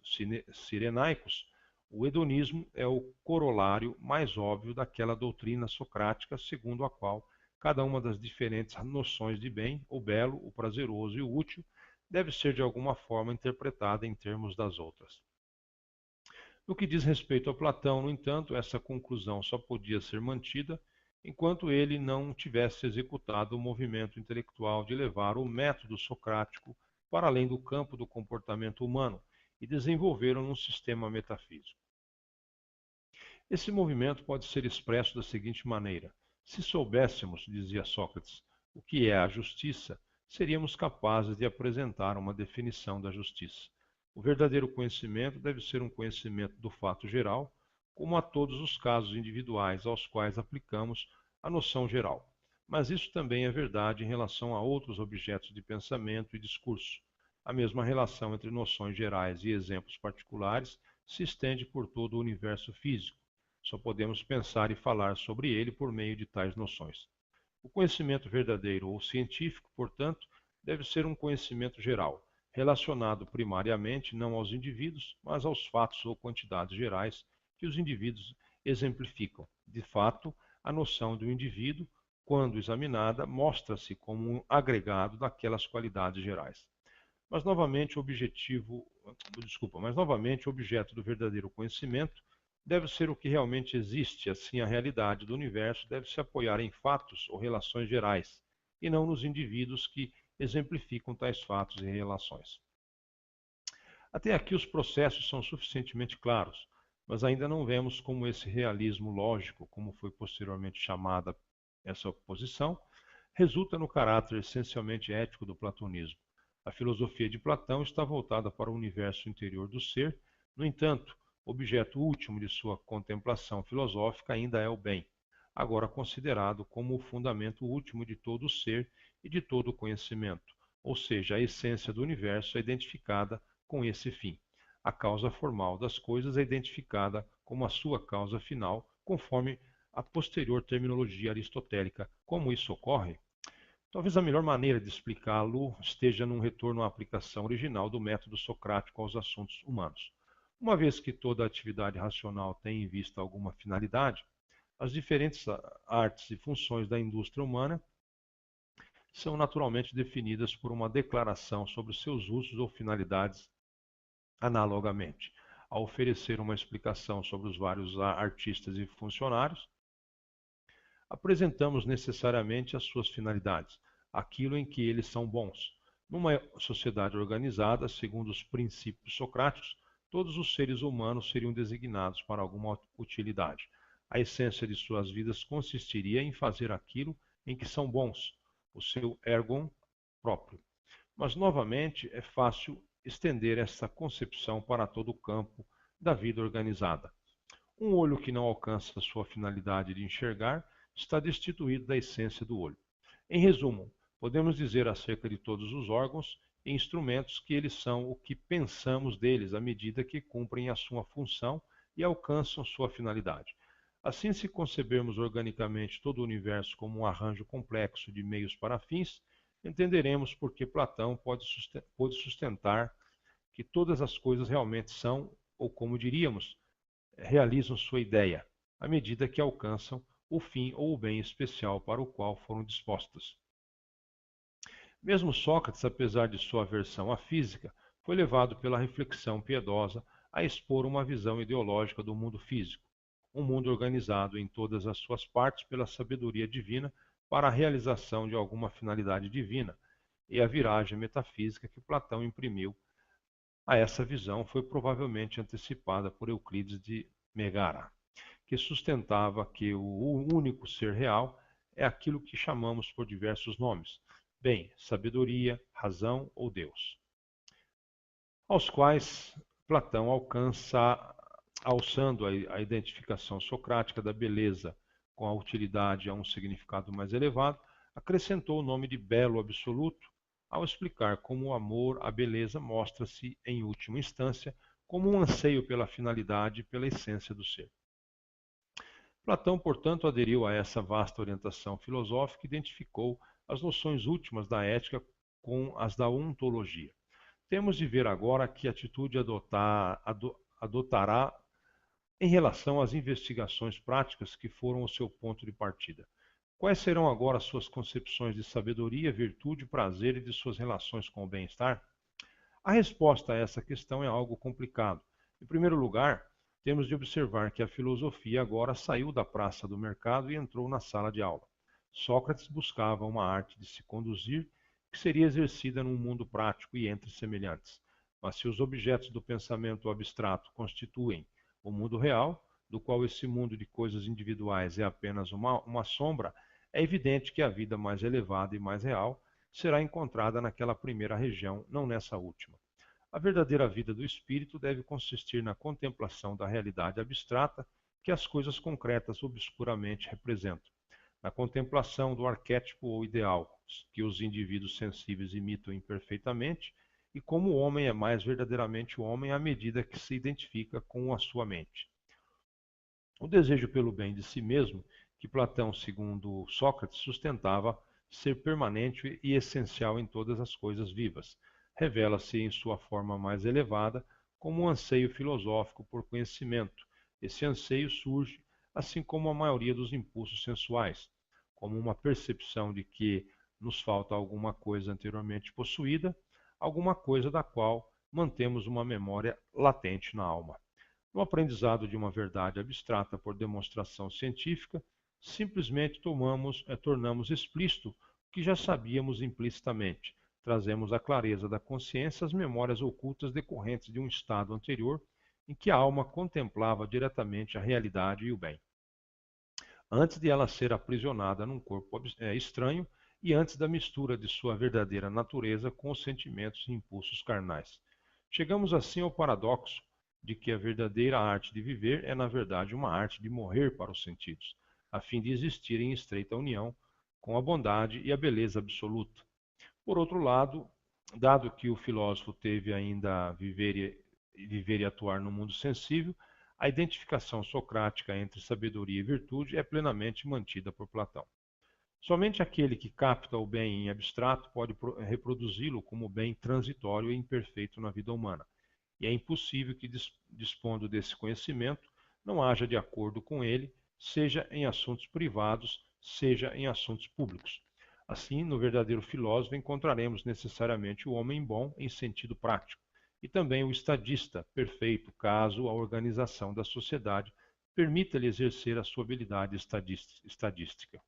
cirenaicos, o hedonismo é o corolário mais óbvio daquela doutrina socrática segundo a qual cada uma das diferentes noções de bem, o belo, o prazeroso e o útil deve ser de alguma forma interpretada em termos das outras. No que diz respeito a Platão, no entanto, essa conclusão só podia ser mantida enquanto ele não tivesse executado o movimento intelectual de levar o método socrático para além do campo do comportamento humano e desenvolver um sistema metafísico. Esse movimento pode ser expresso da seguinte maneira: se soubéssemos, dizia Sócrates, o que é a justiça, seríamos capazes de apresentar uma definição da justiça. O verdadeiro conhecimento deve ser um conhecimento do fato geral, como a todos os casos individuais aos quais aplicamos a noção geral. Mas isso também é verdade em relação a outros objetos de pensamento e discurso. A mesma relação entre noções gerais e exemplos particulares se estende por todo o universo físico. Só podemos pensar e falar sobre ele por meio de tais noções. O conhecimento verdadeiro ou científico, portanto, deve ser um conhecimento geral, relacionado primariamente não aos indivíduos, mas aos fatos ou quantidades gerais que os indivíduos exemplificam. De fato, a noção do indivíduo, quando examinada, mostra-se como um agregado daquelas qualidades gerais. Mas novamente o objeto do verdadeiro conhecimento deve ser o que realmente existe, assim a realidade do universo deve se apoiar em fatos ou relações gerais, e não nos indivíduos que exemplificam tais fatos e relações. Até aqui os processos são suficientemente claros, mas ainda não vemos como esse realismo lógico, como foi posteriormente chamada essa posição, resulta no caráter essencialmente ético do platonismo. A filosofia de Platão está voltada para o universo interior do ser, no entanto, objeto último de sua contemplação filosófica ainda é o bem, agora considerado como o fundamento último de todo o ser e de todo o conhecimento, ou seja, a essência do universo é identificada com esse fim. A causa formal das coisas é identificada como a sua causa final, conforme a posterior terminologia aristotélica. Como isso ocorre? Talvez a melhor maneira de explicá-lo esteja num retorno à aplicação original do método socrático aos assuntos humanos. Uma vez que toda atividade racional tem em vista alguma finalidade, as diferentes artes e funções da indústria humana são naturalmente definidas por uma declaração sobre seus usos ou finalidades analogamente. Ao oferecer uma explicação sobre os vários artistas e funcionários, apresentamos necessariamente as suas finalidades, aquilo em que eles são bons. Numa sociedade organizada, segundo os princípios socráticos, todos os seres humanos seriam designados para alguma utilidade. A essência de suas vidas consistiria em fazer aquilo em que são bons, o seu ergon próprio. Mas, novamente, é fácil estender essa concepção para todo o campo da vida organizada. Um olho que não alcança sua finalidade de enxergar está destituído da essência do olho. Em resumo, podemos dizer acerca de todos os órgãos e instrumentos que eles são o que pensamos deles à medida que cumprem a sua função e alcançam sua finalidade. Assim, se concebermos organicamente todo o universo como um arranjo complexo de meios para fins, entenderemos por que Platão pôde sustentar que todas as coisas realmente são, ou como diríamos, realizam sua ideia, à medida que alcançam o fim ou o bem especial para o qual foram dispostas. Mesmo Sócrates, apesar de sua aversão à física, foi levado pela reflexão piedosa a expor uma visão ideológica do mundo físico, um mundo organizado em todas as suas partes pela sabedoria divina para a realização de alguma finalidade divina, e a viragem metafísica que Platão imprimiu a essa visão foi provavelmente antecipada por Euclides de Megara, que sustentava que o único ser real é aquilo que chamamos por diversos nomes: bem, sabedoria, razão ou Deus, aos quais Platão alçando a identificação socrática da beleza com a utilidade a um significado mais elevado, acrescentou o nome de belo absoluto, ao explicar como o amor à beleza mostra-se, em última instância, como um anseio pela finalidade e pela essência do ser. Platão, portanto, aderiu a essa vasta orientação filosófica e identificou as noções últimas da ética com as da ontologia. Temos de ver agora que atitude adotará em relação às investigações práticas que foram o seu ponto de partida. Quais serão agora suas concepções de sabedoria, virtude, prazer e de suas relações com o bem-estar? A resposta a essa questão é algo complicado. Em primeiro lugar, temos de observar que a filosofia agora saiu da praça do mercado e entrou na sala de aula. Sócrates buscava uma arte de se conduzir que seria exercida num mundo prático e entre semelhantes. Mas se os objetos do pensamento abstrato constituem o mundo real, do qual esse mundo de coisas individuais é apenas uma sombra, é evidente que a vida mais elevada e mais real será encontrada naquela primeira região, não nessa última. A verdadeira vida do espírito deve consistir na contemplação da realidade abstrata que as coisas concretas obscuramente representam, na contemplação do arquétipo ou ideal que os indivíduos sensíveis imitam imperfeitamente, e como o homem é mais verdadeiramente homem à medida que se identifica com a sua mente. O desejo pelo bem de si mesmo, que Platão, segundo Sócrates, sustentava ser permanente e essencial em todas as coisas vivas, revela-se em sua forma mais elevada como um anseio filosófico por conhecimento. Esse anseio surge, assim como a maioria dos impulsos sensuais, como uma percepção de que nos falta alguma coisa anteriormente possuída, alguma coisa da qual mantemos uma memória latente na alma. No aprendizado de uma verdade abstrata por demonstração científica, simplesmente tornamos explícito o que já sabíamos implicitamente. Trazemos à clareza da consciência as memórias ocultas decorrentes de um estado anterior em que a alma contemplava diretamente a realidade e o bem, antes de ela ser aprisionada num corpo estranho e antes da mistura de sua verdadeira natureza com os sentimentos e impulsos carnais. Chegamos assim ao paradoxo de que a verdadeira arte de viver é, na verdade, uma arte de morrer para os sentidos, a fim de existir em estreita união com a bondade e a beleza absoluta. Por outro lado, dado que o filósofo teve ainda a viver e atuar no mundo sensível, a identificação socrática entre sabedoria e virtude é plenamente mantida por Platão. Somente aquele que capta o bem em abstrato pode reproduzi-lo como bem transitório e imperfeito na vida humana. E é impossível que, dispondo desse conhecimento, não haja de acordo com ele, seja em assuntos privados, seja em assuntos públicos. Assim, no verdadeiro filósofo encontraremos necessariamente o homem bom em sentido prático, e também o estadista perfeito, caso a organização da sociedade permita-lhe exercer a sua habilidade estadística.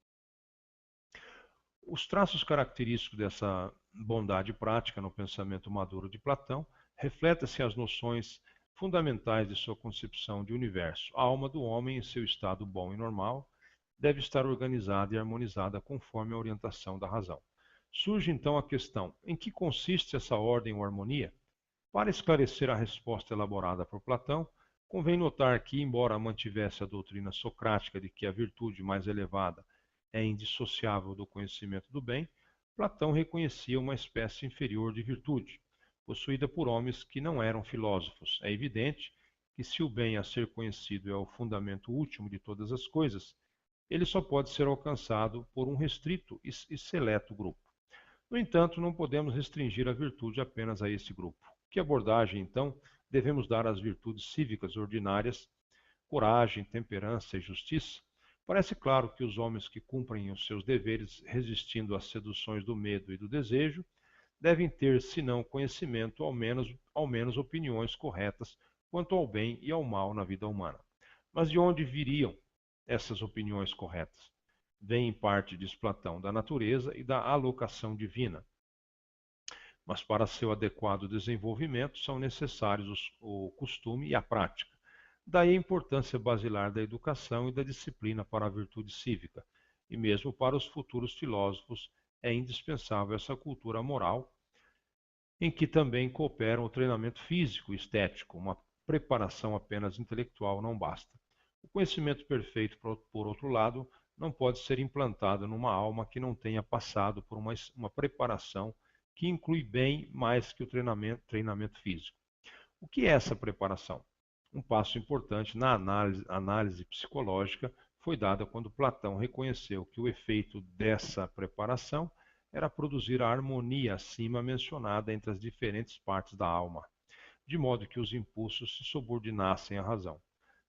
Os traços característicos dessa bondade prática no pensamento maduro de Platão refletem-se as noções fundamentais de sua concepção de universo. A alma do homem, em seu estado bom e normal, deve estar organizada e harmonizada conforme a orientação da razão. Surge então a questão: em que consiste essa ordem ou harmonia? Para esclarecer a resposta elaborada por Platão, convém notar que, embora mantivesse a doutrina socrática de que a virtude mais elevada é indissociável do conhecimento do bem, Platão reconhecia uma espécie inferior de virtude, possuída por homens que não eram filósofos. É evidente que, se o bem a ser conhecido é o fundamento último de todas as coisas, ele só pode ser alcançado por um restrito e seleto grupo. No entanto, não podemos restringir a virtude apenas a esse grupo. Que abordagem, então, devemos dar às virtudes cívicas ordinárias, coragem, temperança e justiça? Parece claro que os homens que cumprem os seus deveres resistindo às seduções do medo e do desejo devem ter, se não conhecimento, ao menos opiniões corretas quanto ao bem e ao mal na vida humana. Mas de onde viriam essas opiniões corretas? Vêm em parte, diz Platão, da natureza e da alocação divina. Mas para seu adequado desenvolvimento são necessários o costume e a prática. Daí a importância basilar da educação e da disciplina para a virtude cívica, e mesmo para os futuros filósofos é indispensável essa cultura moral, em que também cooperam o treinamento físico e estético. Uma preparação apenas intelectual não basta. O conhecimento perfeito, por outro lado, não pode ser implantado numa alma que não tenha passado por uma preparação que inclui bem mais que o treinamento físico. O que é essa preparação? Um passo importante na análise psicológica foi dado quando Platão reconheceu que o efeito dessa preparação era produzir a harmonia acima mencionada entre as diferentes partes da alma, de modo que os impulsos se subordinassem à razão.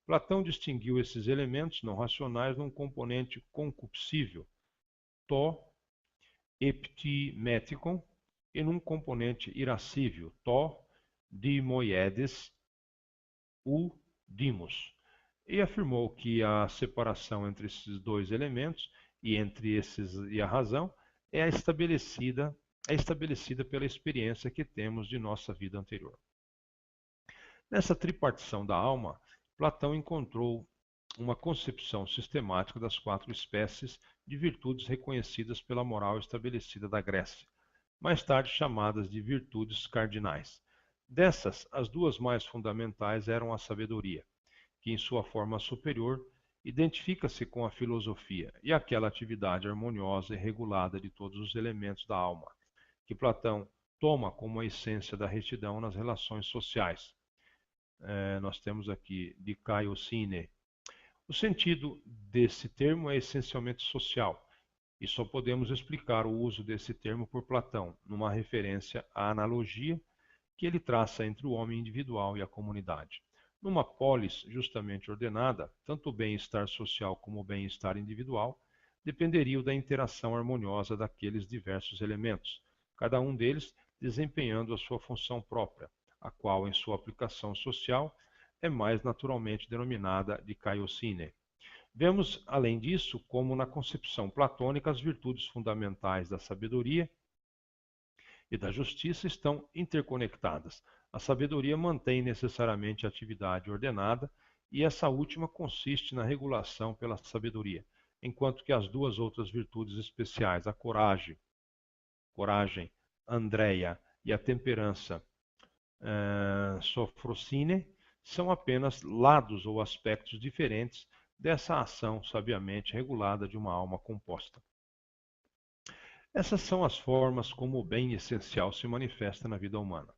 Platão distinguiu esses elementos não racionais num componente concupiscível, to eptimeticon, e num componente irascível, to dimoiedes o dimos, e afirmou que a separação entre esses dois elementos e a razão é estabelecida pela experiência que temos de nossa vida anterior. Nessa tripartição da alma, Platão encontrou uma concepção sistemática das 4 espécies de virtudes reconhecidas pela moral estabelecida da Grécia, mais tarde chamadas de virtudes cardinais. Dessas, as 2 mais fundamentais eram a sabedoria, que em sua forma superior identifica-se com a filosofia, e aquela atividade harmoniosa e regulada de todos os elementos da alma, que Platão toma como a essência da retidão nas relações sociais. Nós temos aqui dikaiosine. O sentido desse termo é essencialmente social, e só podemos explicar o uso desse termo por Platão, numa referência à analogia que ele traça entre o homem individual e a comunidade. Numa polis justamente ordenada, tanto o bem-estar social como o bem-estar individual dependeriam da interação harmoniosa daqueles diversos elementos, cada um deles desempenhando a sua função própria, a qual, em sua aplicação social, é mais naturalmente denominada de kaiosine. Vemos, além disso, como na concepção platônica as virtudes fundamentais da sabedoria e da justiça estão interconectadas. A sabedoria mantém necessariamente a atividade ordenada e essa última consiste na regulação pela sabedoria, enquanto que as 2 outras virtudes especiais, a coragem, Andreia, e a temperança, Sofrosine, são apenas lados ou aspectos diferentes dessa ação sabiamente regulada de uma alma composta. Essas são as formas como o bem essencial se manifesta na vida humana.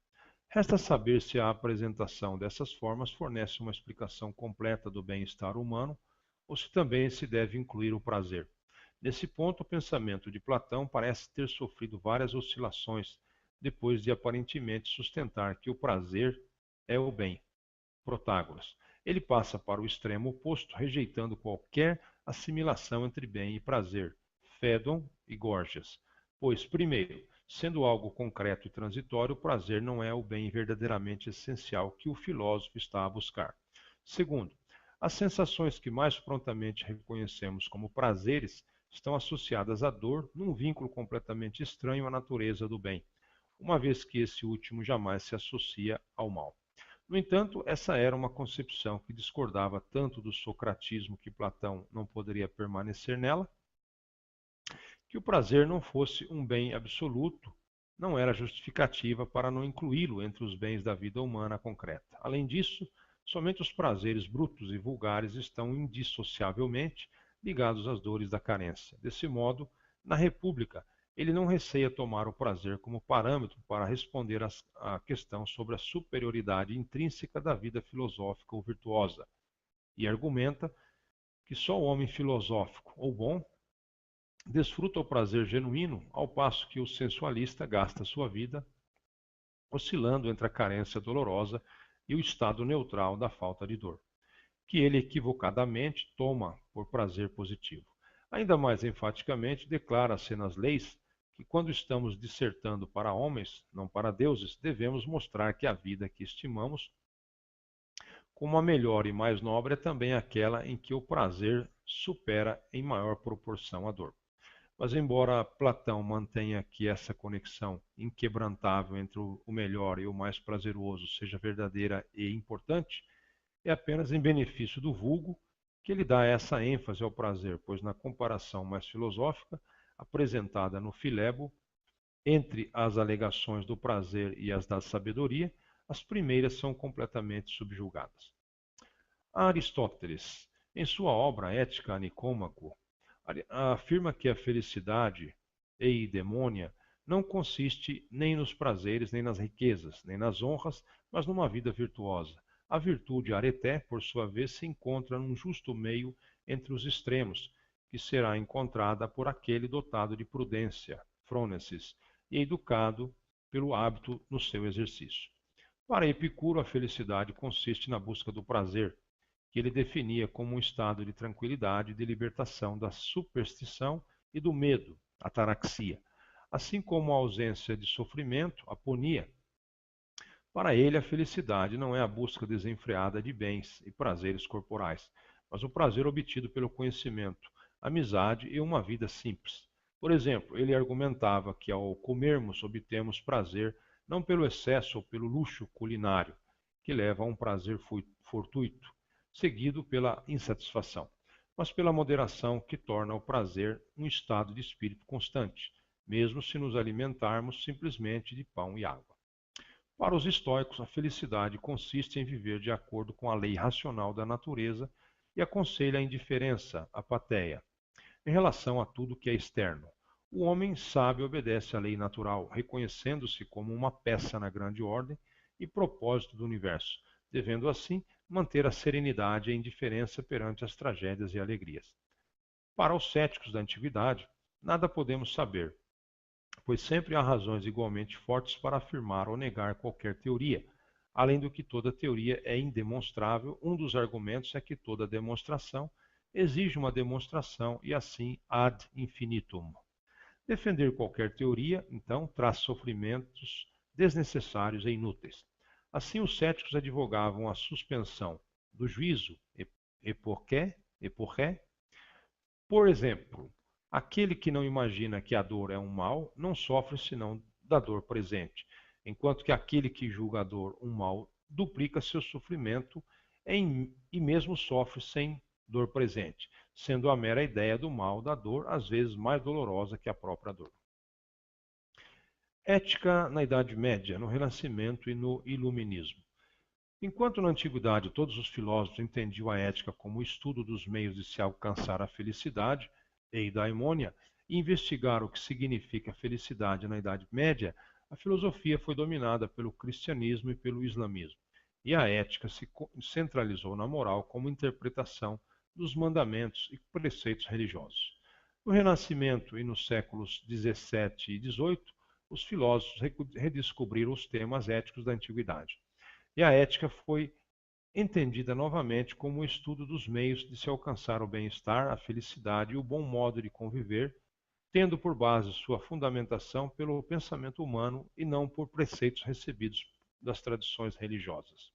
Resta saber se a apresentação dessas formas fornece uma explicação completa do bem-estar humano ou se também se deve incluir o prazer. Nesse ponto, o pensamento de Platão parece ter sofrido várias oscilações depois de aparentemente sustentar que o prazer é o bem. Protágoras. Ele passa para o extremo oposto, rejeitando qualquer assimilação entre bem e prazer, Fédon e Górgias. Pois, primeiro, sendo algo concreto e transitório, o prazer não é o bem verdadeiramente essencial que o filósofo está a buscar. Segundo, as sensações que mais prontamente reconhecemos como prazeres estão associadas à dor num vínculo completamente estranho à natureza do bem, uma vez que esse último jamais se associa ao mal. No entanto, essa era uma concepção que discordava tanto do socratismo que Platão não poderia permanecer nela, que o prazer não fosse um bem absoluto, não era justificativa para não incluí-lo entre os bens da vida humana concreta. Além disso, somente os prazeres brutos e vulgares estão indissociavelmente ligados às dores da carência. Desse modo, na República, ele não receia tomar o prazer como parâmetro para responder à questão sobre a superioridade intrínseca da vida filosófica ou virtuosa, e argumenta que só o homem filosófico ou bom desfruta o prazer genuíno, ao passo que o sensualista gasta sua vida oscilando entre a carência dolorosa e o estado neutral da falta de dor, que ele equivocadamente toma por prazer positivo. Ainda mais enfaticamente, declara-se nas leis que quando estamos dissertando para homens, não para deuses, devemos mostrar que a vida que estimamos como a melhor e mais nobre é também aquela em que o prazer supera em maior proporção a dor. Mas, embora Platão mantenha que essa conexão inquebrantável entre o melhor e o mais prazeroso seja verdadeira e importante, é apenas em benefício do vulgo que ele dá essa ênfase ao prazer, pois na comparação mais filosófica apresentada no Filebo, entre as alegações do prazer e as da sabedoria, as primeiras são completamente subjugadas. Aristóteles, em sua obra Ética a Nicômaco, afirma que a felicidade eidemônia não consiste nem nos prazeres, nem nas riquezas, nem nas honras, mas numa vida virtuosa. A virtude areté, por sua vez, se encontra num justo meio entre os extremos, que será encontrada por aquele dotado de prudência, frônesis, e educado pelo hábito no seu exercício. Para Epicuro, a felicidade consiste na busca do prazer, que ele definia como um estado de tranquilidade e de libertação da superstição e do medo, ataraxia, assim como a ausência de sofrimento, aponia. Para ele, a felicidade não é a busca desenfreada de bens e prazeres corporais, mas o prazer obtido pelo conhecimento, amizade e uma vida simples. Por exemplo, ele argumentava que ao comermos obtemos prazer não pelo excesso ou pelo luxo culinário, que leva a um prazer fortuito, seguido pela insatisfação, mas pela moderação que torna o prazer um estado de espírito constante, mesmo se nos alimentarmos simplesmente de pão e água. Para os estoicos, a felicidade consiste em viver de acordo com a lei racional da natureza e aconselha a indiferença, a apatia, em relação a tudo que é externo. O homem sábio obedece à lei natural, reconhecendo-se como uma peça na grande ordem e propósito do universo, devendo assim manter a serenidade e a indiferença perante as tragédias e alegrias. Para os céticos da antiguidade, nada podemos saber, pois sempre há razões igualmente fortes para afirmar ou negar qualquer teoria. Além do que toda teoria é indemonstrável, um dos argumentos é que toda demonstração exige uma demonstração e assim ad infinitum. Defender qualquer teoria, então, traz sofrimentos desnecessários e inúteis. Assim, os céticos advogavam a suspensão do juízo, eporqué, por exemplo, aquele que não imagina que a dor é um mal, não sofre senão da dor presente, enquanto que aquele que julga a dor um mal duplica seu sofrimento e mesmo sofre sem dor presente, sendo a mera ideia do mal da dor às vezes mais dolorosa que a própria dor. Ética na Idade Média, no Renascimento e no Iluminismo. Enquanto na antiguidade todos os filósofos entendiam a ética como o estudo dos meios de se alcançar a felicidade, eudaimonia, e investigaram o que significa felicidade na Idade Média, a filosofia foi dominada pelo cristianismo e pelo islamismo, e a ética se centralizou na moral como interpretação dos mandamentos e preceitos religiosos. No Renascimento e nos séculos XVII e XVIII, os filósofos redescobriram os temas éticos da antiguidade. E a ética foi entendida novamente como o estudo dos meios de se alcançar o bem-estar, a felicidade e o bom modo de conviver, tendo por base sua fundamentação pelo pensamento humano e não por preceitos recebidos das tradições religiosas.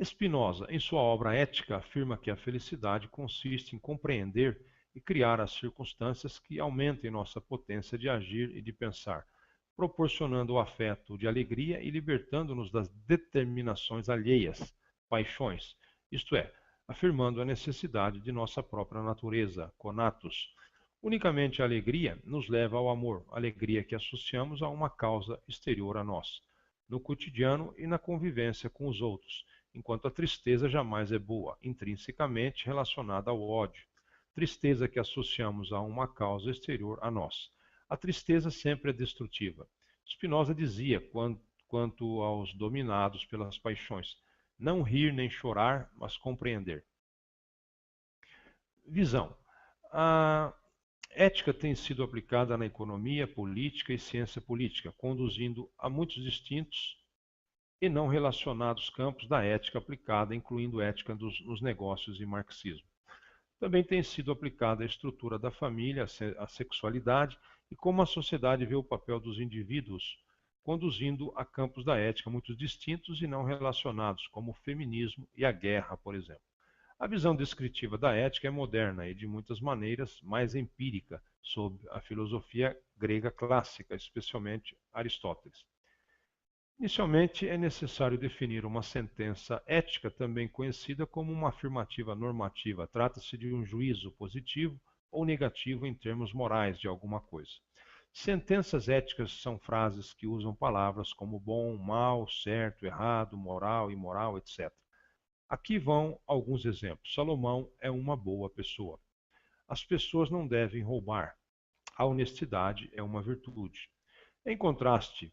Spinoza, em sua obra Ética, afirma que a felicidade consiste em compreender e criar as circunstâncias que aumentem nossa potência de agir e de pensar, proporcionando o afeto de alegria e libertando-nos das determinações alheias, paixões, isto é, afirmando a necessidade de nossa própria natureza, conatus. Unicamente a alegria nos leva ao amor, alegria que associamos a uma causa exterior a nós, no cotidiano e na convivência com os outros, enquanto a tristeza jamais é boa, intrinsecamente relacionada ao ódio, tristeza que associamos a uma causa exterior a nós. A tristeza sempre é destrutiva. Spinoza dizia, quanto aos dominados pelas paixões, não rir nem chorar, mas compreender. Visão. A ética tem sido aplicada na economia, política e ciência política, conduzindo a muitos distintos e não relacionados campos da ética aplicada, incluindo ética nos negócios e marxismo. Também tem sido aplicada a estrutura da família, a sexualidade e como a sociedade vê o papel dos indivíduos, conduzindo a campos da ética muito distintos e não relacionados, como o feminismo e a guerra, por exemplo. A visão descritiva da ética é moderna e, de muitas maneiras, mais empírica, sob a filosofia grega clássica, especialmente Aristóteles. Inicialmente, é necessário definir uma sentença ética, também conhecida como uma afirmativa normativa. Trata-se de um juízo positivo ou negativo em termos morais de alguma coisa. Sentenças éticas são frases que usam palavras como bom, mal, certo, errado, moral, imoral, etc. Aqui vão alguns exemplos. Salomão é uma boa pessoa. As pessoas não devem roubar. A honestidade é uma virtude. Em contraste,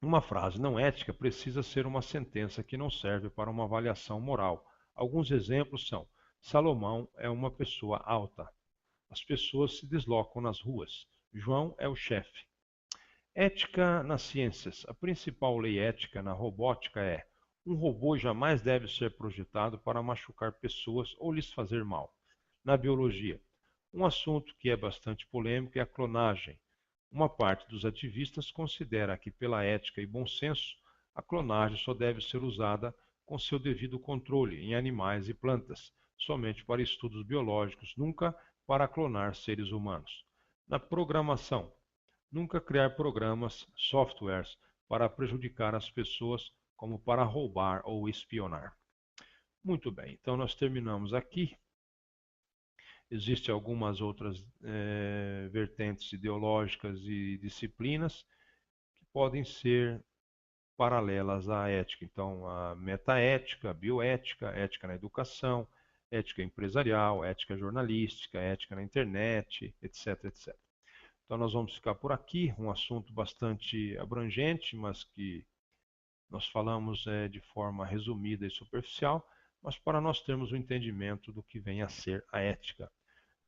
uma frase não ética precisa ser uma sentença que não serve para uma avaliação moral. Alguns exemplos são: Salomão é uma pessoa alta. As pessoas se deslocam nas ruas. João é o chefe. Ética nas ciências. A principal lei ética na robótica é: um robô jamais deve ser projetado para machucar pessoas ou lhes fazer mal. Na biologia, um assunto que é bastante polêmico é a clonagem. Uma parte dos ativistas considera que, pela ética e bom senso, a clonagem só deve ser usada com seu devido controle em animais e plantas, somente para estudos biológicos, nunca para clonar seres humanos. Na programação, nunca criar programas, softwares, para prejudicar as pessoas, como para roubar ou espionar. Muito bem, então nós terminamos aqui. Existem algumas outras vertentes ideológicas e disciplinas que podem ser paralelas à ética. Então, a metaética, a bioética, ética na educação, ética empresarial, ética jornalística, ética na internet, etc, etc. Então, nós vamos ficar por aqui, um assunto bastante abrangente, mas que nós falamos de forma resumida e superficial, mas para nós termos um entendimento do que vem a ser a ética.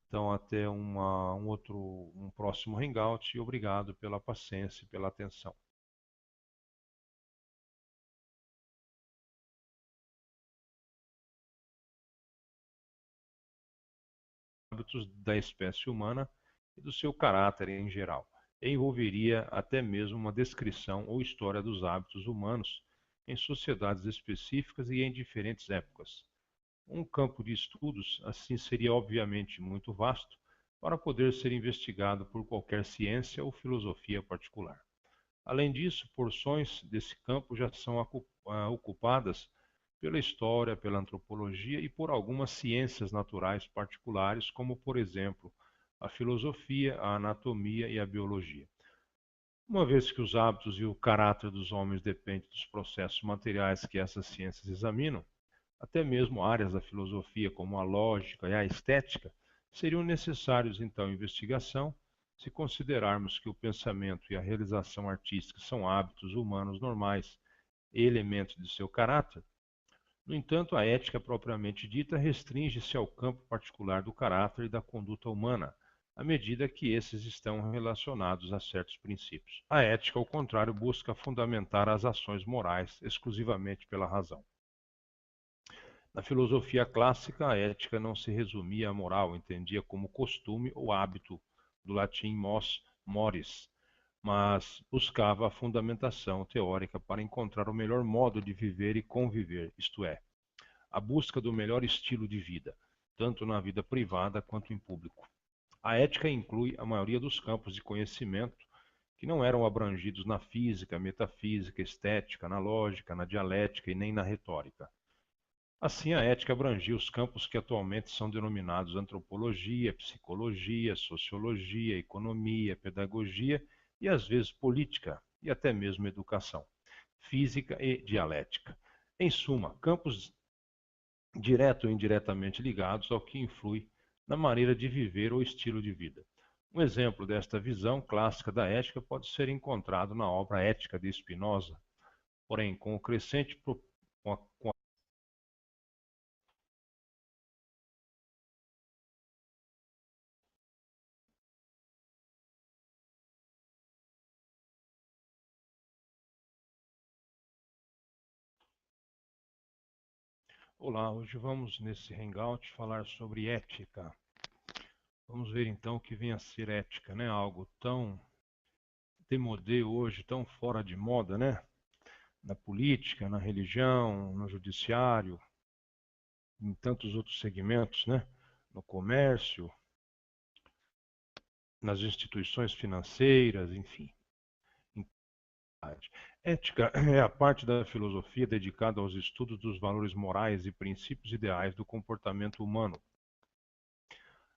Então, até um próximo hangout e obrigado pela paciência e pela atenção. Hábitos da espécie humana e do seu caráter em geral. Envolveria até mesmo uma descrição ou história dos hábitos humanos em sociedades específicas e em diferentes épocas. Um campo de estudos assim seria obviamente muito vasto para poder ser investigado por qualquer ciência ou filosofia particular. Além disso, porções desse campo já são ocupadas pela história, pela antropologia e por algumas ciências naturais particulares, como, por exemplo, a filosofia, a anatomia e a biologia. Uma vez que os hábitos e o caráter dos homens dependem dos processos materiais que essas ciências examinam, até mesmo áreas da filosofia como a lógica e a estética seriam necessários então investigação se considerarmos que o pensamento e a realização artística são hábitos humanos normais e elementos de seu caráter. No entanto, a ética propriamente dita restringe-se ao campo particular do caráter e da conduta humana, à medida que esses estão relacionados a certos princípios. A ética, ao contrário, busca fundamentar as ações morais exclusivamente pela razão. Na filosofia clássica, a ética não se resumia à moral, entendia como costume ou hábito, do latim mos, mores, mas buscava a fundamentação teórica para encontrar o melhor modo de viver e conviver, isto é, a busca do melhor estilo de vida, tanto na vida privada quanto em público. A ética inclui a maioria dos campos de conhecimento que não eram abrangidos na física, metafísica, estética, na lógica, na dialética e nem na retórica. Assim, a ética abrangia os campos que atualmente são denominados antropologia, psicologia, sociologia, economia, pedagogia e às vezes política e até mesmo educação, física e dialética. Em suma, campos direto ou indiretamente ligados ao que influi na maneira de viver ou estilo de vida. Um exemplo desta visão clássica da ética pode ser encontrado na obra Ética de Spinoza, porém, com o crescente com a Olá, hoje vamos nesse Hangout falar sobre ética. Vamos ver então o que vem a ser ética, né? Algo tão demodé hoje, tão fora de moda, né? Na política, na religião, no judiciário, em tantos outros segmentos, né? No comércio, nas instituições financeiras, enfim. Ética é a parte da filosofia dedicada aos estudos dos valores morais e princípios ideais do comportamento humano.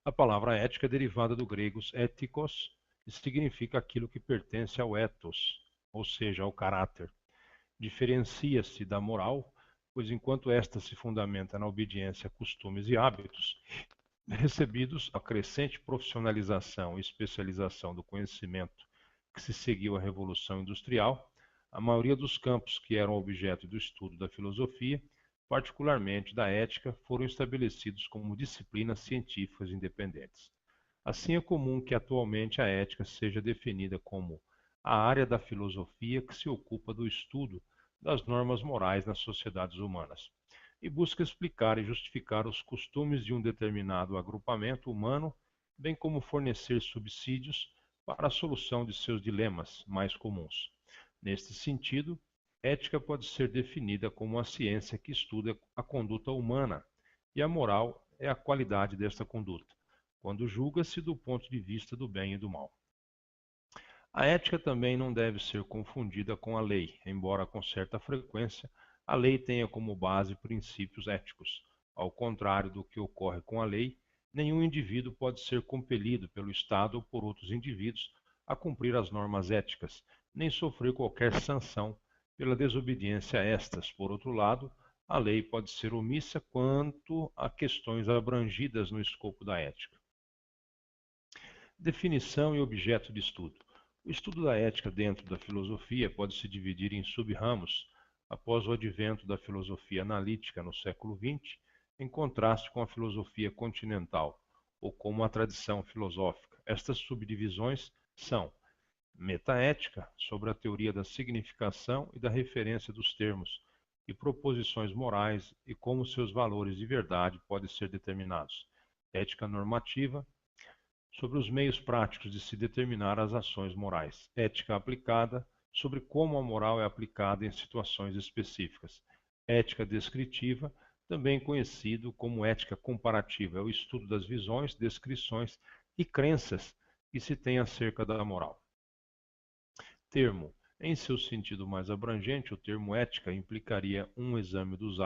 A palavra ética é derivada do grego ethikos e significa aquilo que pertence ao ethos, ou seja, ao caráter. Diferencia-se da moral, pois enquanto esta se fundamenta na obediência a costumes e hábitos, recebidos a crescente profissionalização e especialização do conhecimento que se seguiu à Revolução Industrial, a maioria dos campos que eram objeto do estudo da filosofia, particularmente da ética, foram estabelecidos como disciplinas científicas independentes. Assim, é comum que atualmente a ética seja definida como a área da filosofia que se ocupa do estudo das normas morais nas sociedades humanas e busca explicar e justificar os costumes de um determinado agrupamento humano, bem como fornecer subsídios para a solução de seus dilemas mais comuns. Neste sentido, ética pode ser definida como a ciência que estuda a conduta humana, e a moral é a qualidade desta conduta, quando julga-se do ponto de vista do bem e do mal. A ética também não deve ser confundida com a lei, embora com certa frequência a lei tenha como base princípios éticos. Ao contrário do que ocorre com a lei, nenhum indivíduo pode ser compelido pelo Estado ou por outros indivíduos a cumprir as normas éticas, nem sofrer qualquer sanção pela desobediência a estas. Por outro lado, a lei pode ser omissa quanto a questões abrangidas no escopo da ética. Definição e objeto de estudo. O estudo da ética dentro da filosofia pode se dividir em sub-ramos após o advento da filosofia analítica no século XX, em contraste com a filosofia continental, ou como a tradição filosófica. Estas subdivisões são metaética, sobre a teoria da significação e da referência dos termos, e proposições morais e como seus valores de verdade podem ser determinados. Ética normativa, sobre os meios práticos de se determinar as ações morais. Ética aplicada, sobre como a moral é aplicada em situações específicas. Ética descritiva, também conhecido como ética comparativa, é o estudo das visões, descrições e crenças que se tem acerca da moral. Termo. Em seu sentido mais abrangente, o termo ética implicaria um exame dos hábitos